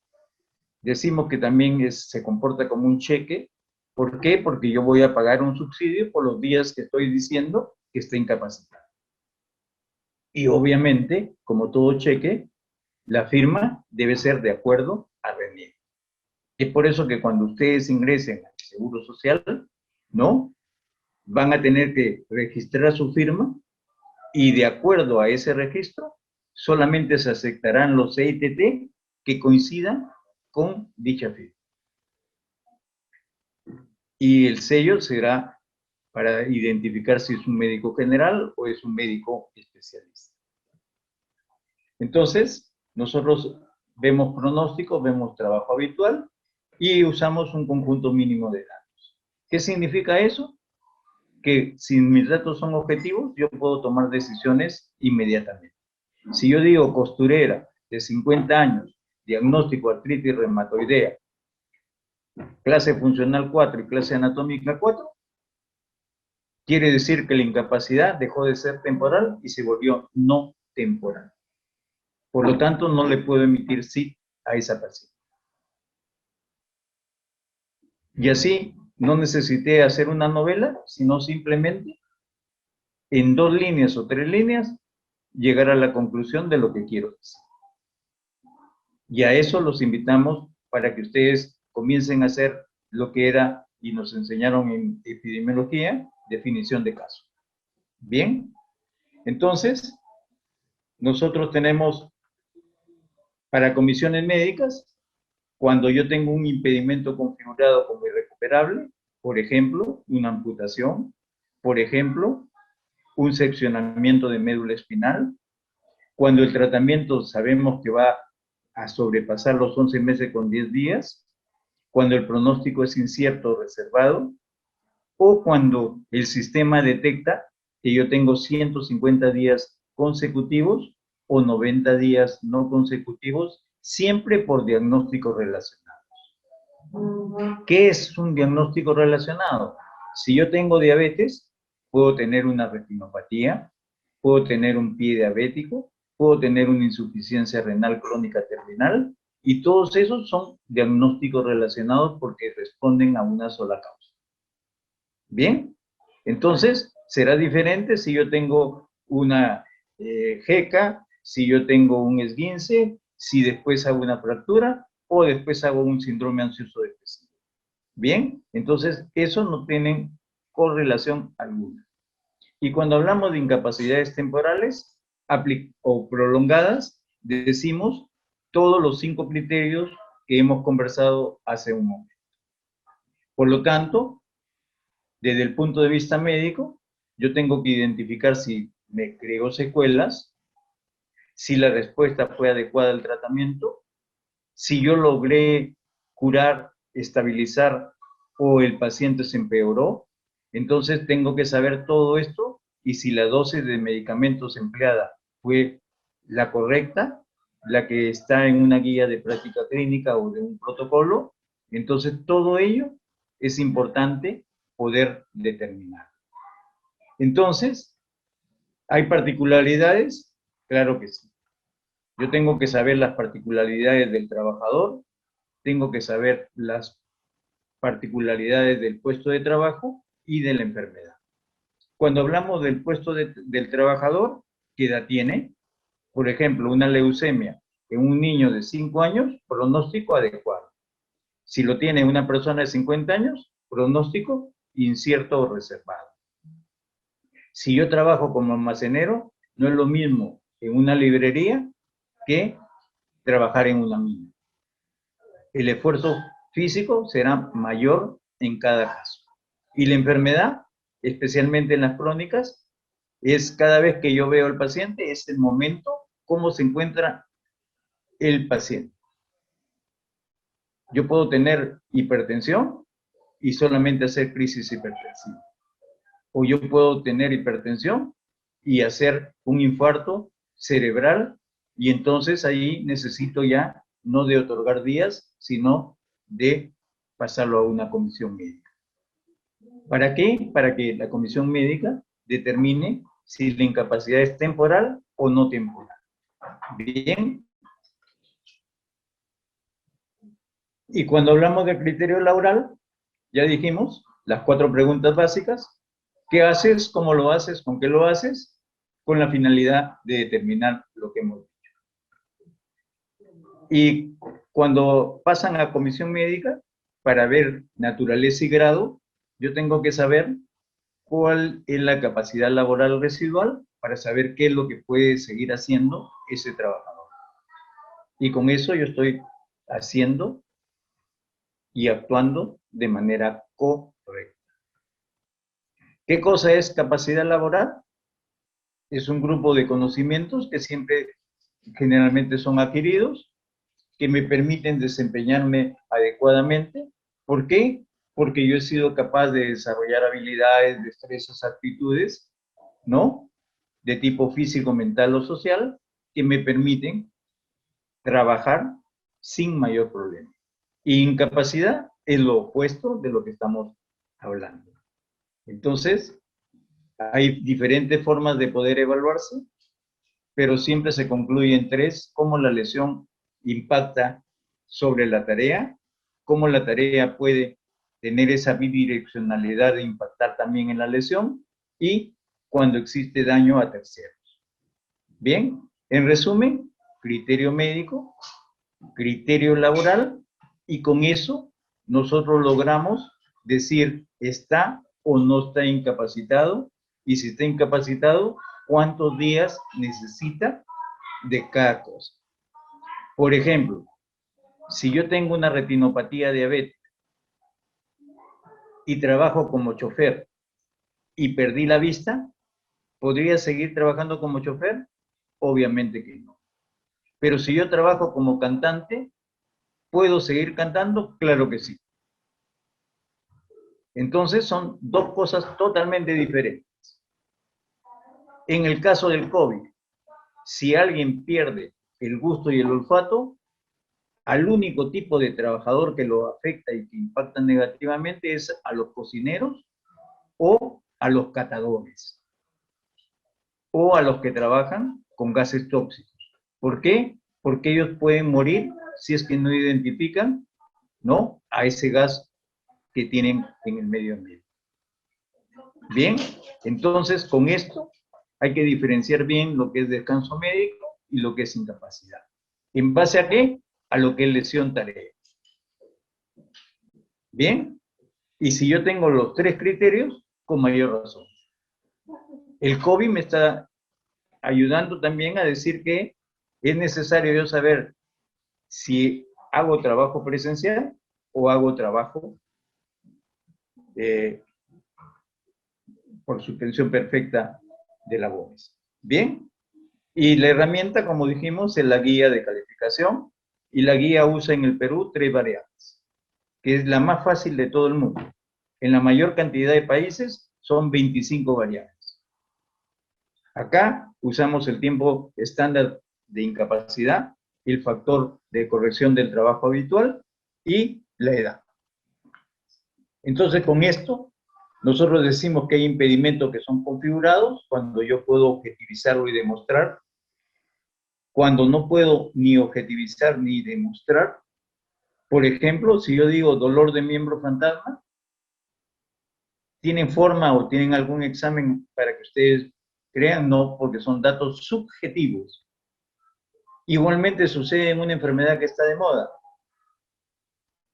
decimos que también se comporta como un cheque. ¿Por qué? Porque yo voy a pagar un subsidio por los días que estoy diciendo que está incapacitado. Y obviamente, como todo cheque, la firma debe ser de acuerdo a RENIEC. Es por eso que cuando ustedes ingresen al Seguro Social, ¿no?, van a tener que registrar su firma y de acuerdo a ese registro, solamente se aceptarán los EITT que coincidan con dicha firma. Y el sello será para identificar si es un médico general o es un médico especialista. Entonces, nosotros vemos pronósticos, vemos trabajo habitual y usamos un conjunto mínimo de datos. ¿Qué significa eso? que si mis datos son objetivos, yo puedo tomar decisiones inmediatamente. Si yo digo costurera de 50 años, diagnóstico artritis reumatoidea, clase funcional 4 y clase anatómica 4, quiere decir que la incapacidad dejó de ser temporal y se volvió no temporal. Por lo tanto, no le puedo emitir sí a esa paciente. Y así no necesité hacer una novela, sino simplemente en 2 líneas o 3 líneas llegar a la conclusión de lo que quiero decir. Y a eso los invitamos para que ustedes comiencen a hacer lo que era y nos enseñaron en epidemiología, definición de caso. Bien, entonces nosotros tenemos para comisiones médicas, cuando yo tengo un impedimento configurado como irrecuperable, por ejemplo, una amputación, por ejemplo, un seccionamiento de médula espinal, cuando el tratamiento sabemos que va a sobrepasar los 11 meses con 10 días, cuando el pronóstico es incierto o reservado, o cuando el sistema detecta que yo tengo 150 días consecutivos o 90 días no consecutivos, siempre por diagnósticos relacionados. ¿Qué es un diagnóstico relacionado? Si yo tengo diabetes, puedo tener una retinopatía, puedo tener un pie diabético, puedo tener una insuficiencia renal crónica terminal, y todos esos son diagnósticos relacionados porque responden a una sola causa. Bien, entonces será diferente si yo tengo una jeca, si yo tengo un esguince, si después hago una fractura o después hago un síndrome ansioso depresivo. Bien, entonces eso no tiene correlación alguna. Y cuando hablamos de incapacidades temporales o prolongadas, decimos todos los 5 criterios que hemos conversado hace un momento. Por lo tanto, desde el punto de vista médico, yo tengo que identificar si me creó secuelas, si la respuesta fue adecuada al tratamiento, si yo logré curar, estabilizar o el paciente se empeoró. Entonces tengo que saber todo esto y si la dosis de medicamentos empleada fue la correcta, la que está en una guía de práctica clínica o de un protocolo, entonces todo ello es importante poder determinar. Entonces, ¿hay particularidades? Claro que sí. Yo tengo que saber las particularidades del trabajador, tengo que saber las particularidades del puesto de trabajo y de la enfermedad. Cuando hablamos del puesto del trabajador, ¿qué edad tiene? Por ejemplo, una leucemia en un niño de 5 años, pronóstico adecuado. Si lo tiene una persona de 50 años, pronóstico incierto o reservado. Si yo trabajo como almacenero, no es lo mismo en una librería que trabajar en una mina. El esfuerzo físico será mayor en cada caso. Y la enfermedad, especialmente en las crónicas, es cada vez que yo veo al paciente, es el momento, cómo se encuentra el paciente. Yo puedo tener hipertensión y solamente hacer crisis hipertensiva. O yo puedo tener hipertensión y hacer un infarto cerebral, y entonces ahí necesito ya no de otorgar días, sino de pasarlo a una comisión médica. ¿Para qué? Para que la comisión médica determine si la incapacidad es temporal o no temporal. Bien. Y cuando hablamos de criterio laboral, ya dijimos las 4 preguntas básicas. ¿Qué haces? ¿Cómo lo haces? ¿Con qué lo haces? Con la finalidad de determinar lo que hemos dicho. Y cuando pasan a comisión médica, para ver naturaleza y grado, yo tengo que saber cuál es la capacidad laboral residual para saber qué es lo que puede seguir haciendo ese trabajador. Y con eso yo estoy haciendo y actuando de manera correcta. ¿Qué cosa es capacidad laboral? Es un grupo de conocimientos que siempre generalmente son adquiridos, que me permiten desempeñarme adecuadamente. ¿Por qué? porque yo he sido capaz de desarrollar habilidades, destrezas, aptitudes, ¿no? De tipo físico, mental o social, que me permiten trabajar sin mayor problema. Y incapacidad es lo opuesto de lo que estamos hablando. Entonces, hay diferentes formas de poder evaluarse, pero siempre se concluye en tres: cómo la lesión impacta sobre la tarea, cómo la tarea puede tener esa bidireccionalidad de impactar también en la lesión, y cuando existe daño a terceros. Bien, en resumen, criterio médico, criterio laboral, y con eso nosotros logramos decir está o no está incapacitado, y si está incapacitado, cuántos días necesita de cada cosa. Por ejemplo, si yo tengo una retinopatía diabética y trabajo como chofer y perdí la vista, ¿podría seguir trabajando como chofer? Obviamente que no. Pero si yo trabajo como cantante, ¿puedo seguir cantando? Claro que sí. Entonces son dos cosas totalmente diferentes. En el caso del COVID, si alguien pierde el gusto y el olfato, al único tipo de trabajador que lo afecta y que impacta negativamente es a los cocineros o a los catadores o a los que trabajan con gases tóxicos. ¿Por qué? Porque ellos pueden morir si es que no identifican, ¿no?, a ese gas que tienen en el medio ambiente. Bien, entonces con esto hay que diferenciar bien lo que es descanso médico y lo que es incapacidad. ¿En base a qué? A lo que es lesión tarea. Bien, y si yo tengo los tres criterios, con mayor razón. El COVID me está ayudando también a decir que es necesario yo saber si hago trabajo presencial o hago trabajo por suspensión perfecta de labores. Bien, y la herramienta, como dijimos, es la guía de calificación, y la guía usa en el Perú 3 variables, que es la más fácil de todo el mundo. En la mayor cantidad de países son 25 variables. Acá usamos el tiempo estándar de incapacidad, el factor de corrección del trabajo habitual y la edad. Entonces, con esto, nosotros decimos que hay impedimentos que son configurados cuando yo puedo objetivizarlo y demostrar. Cuando no puedo ni objetivizar ni demostrar, por ejemplo, si yo digo dolor de miembro fantasma, ¿tienen forma o tienen algún examen para que ustedes crean? No, porque son datos subjetivos. Igualmente sucede en una enfermedad que está de moda,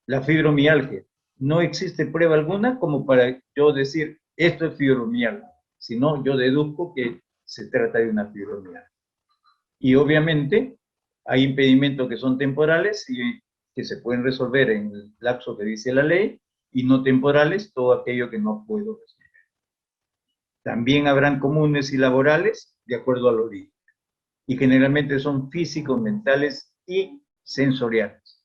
la fibromialgia. No existe prueba alguna como para yo decir esto es fibromialgia, sino yo deduzco que se trata de una fibromialgia. Y obviamente hay impedimentos que son temporales y que se pueden resolver en el lapso que dice la ley, y no temporales, todo aquello que no puedo resolver. También habrán comunes y laborales de acuerdo al origen, y generalmente son físicos, mentales y sensoriales.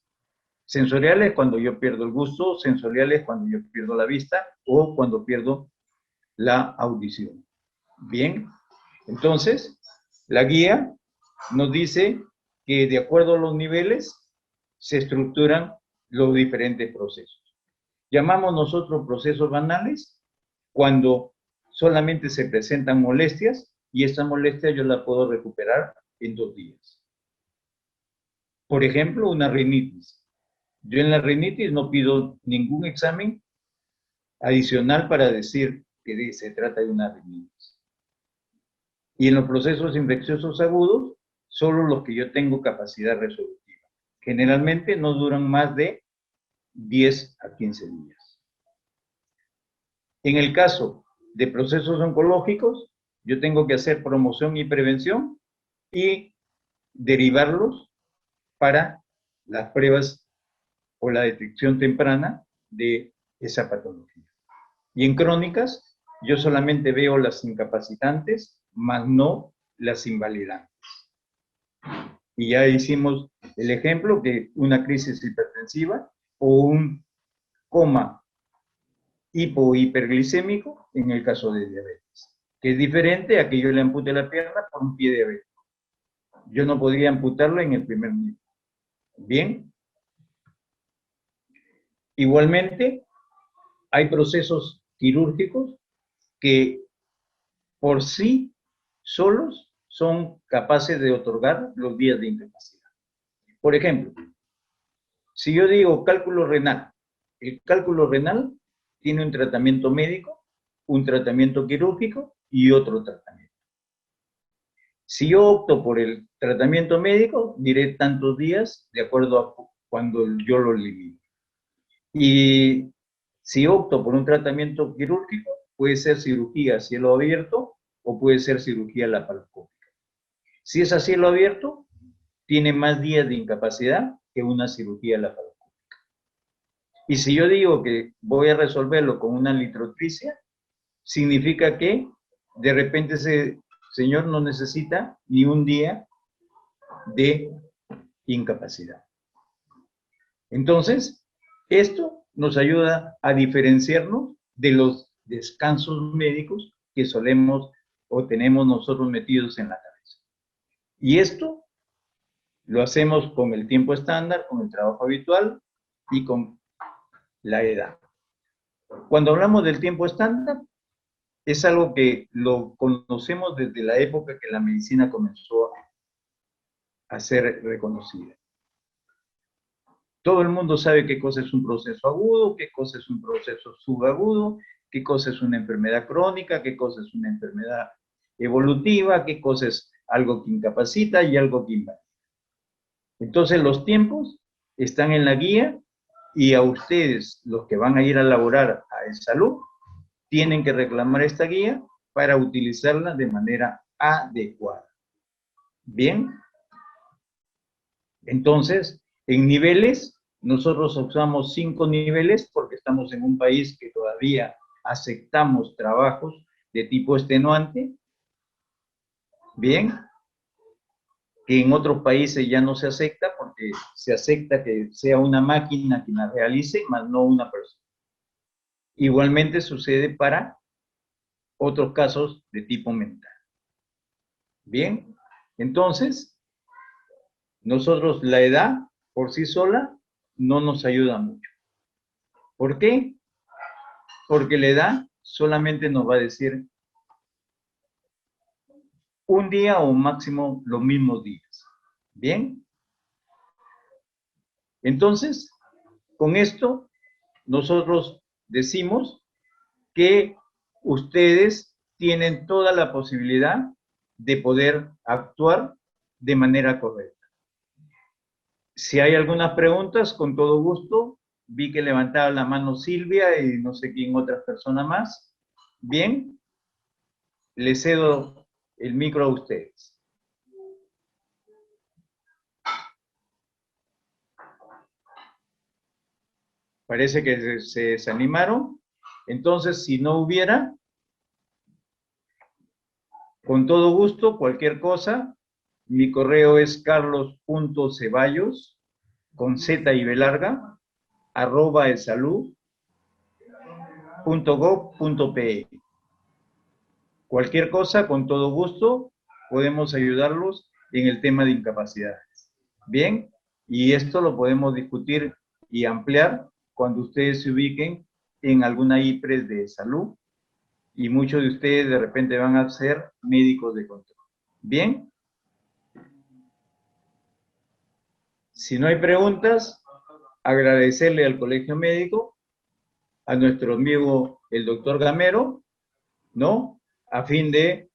Sensoriales cuando yo pierdo el gusto, sensoriales cuando yo pierdo la vista o cuando pierdo la audición. Bien, entonces la guía nos dice que de acuerdo a los niveles se estructuran los diferentes procesos. Llamamos nosotros procesos banales cuando solamente se presentan molestias, y esta molestia yo la puedo recuperar en 2 días. Por ejemplo, una rinitis. Yo en la rinitis no pido ningún examen adicional para decir que se trata de una rinitis. Y en los procesos infecciosos agudos, solo los que yo tengo capacidad resolutiva. Generalmente no duran más de 10 a 15 días. En el caso de procesos oncológicos, yo tengo que hacer promoción y prevención y derivarlos para las pruebas o la detección temprana de esa patología. Y en crónicas, yo solamente veo las incapacitantes, más no las invalidantes. Y ya hicimos el ejemplo de una crisis hipertensiva o un coma hiperglicémico en el caso de diabetes, que es diferente a que yo le ampute la pierna por un pie diabético. Yo no podría amputarlo en el primer nivel. Bien. Igualmente, hay procesos quirúrgicos que por sí solos son capaces de otorgar los días de incapacidad. Por ejemplo, si yo digo cálculo renal, el cálculo renal tiene un tratamiento médico, un tratamiento quirúrgico y otro tratamiento. Si yo opto por el tratamiento médico, diré tantos días de acuerdo a cuando yo lo limito. Y si opto por un tratamiento quirúrgico, puede ser cirugía a cielo abierto o puede ser cirugía laparoscópica. Si es a cielo abierto, tiene más días de incapacidad que una cirugía laparoscópica. Y si yo digo que voy a resolverlo con una litrotricia, significa que de repente ese señor no necesita ni un día de incapacidad. Entonces, esto nos ayuda a diferenciarnos de los descansos médicos que solemos o tenemos nosotros metidos en la cabeza. Y esto lo hacemos con el tiempo estándar, con el trabajo habitual y con la edad. Cuando hablamos del tiempo estándar, es algo que lo conocemos desde la época que la medicina comenzó a ser reconocida. Todo el mundo sabe qué cosa es un proceso agudo, qué cosa es un proceso subagudo, qué cosa es una enfermedad crónica, qué cosa es una enfermedad evolutiva, qué cosa es algo que incapacita y algo que invalida. Entonces los tiempos están en la guía y a ustedes, los que van a ir a laborar a salud, tienen que reclamar esta guía para utilizarla de manera adecuada. Bien. Entonces, en niveles, nosotros usamos 5 niveles porque estamos en un país que todavía aceptamos trabajos de tipo extenuante. Bien. Que en otros países ya no se acepta porque se acepta que sea una máquina quien la realice, más no una persona. Igualmente sucede para otros casos de tipo mental. Bien, entonces, nosotros la edad por sí sola no nos ayuda mucho. ¿Por qué? Porque la edad solamente nos va a decir un día o máximo los mismos días. Bien. Entonces, con esto, nosotros decimos que ustedes tienen toda la posibilidad de poder actuar de manera correcta. Si hay algunas preguntas, con todo gusto. Vi que levantaba la mano Silvia y no sé quién otras personas más. Bien, le cedo el micro a ustedes. Parece que se desanimaron. Entonces, si no hubiera, con todo gusto, cualquier cosa, mi correo es carlos.ceballos, con Z y B larga, @elsalud.gov.pe. Cualquier cosa, con todo gusto, podemos ayudarlos en el tema de incapacidades. Bien, y esto lo podemos discutir y ampliar cuando ustedes se ubiquen en alguna IPRES de salud y muchos de ustedes de repente van a ser médicos de control. Bien. Si no hay preguntas, agradecerle al Colegio Médico, a nuestro amigo el doctor Gamero, ¿no? A fin de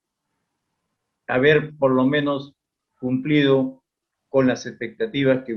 haber por lo menos cumplido con las expectativas que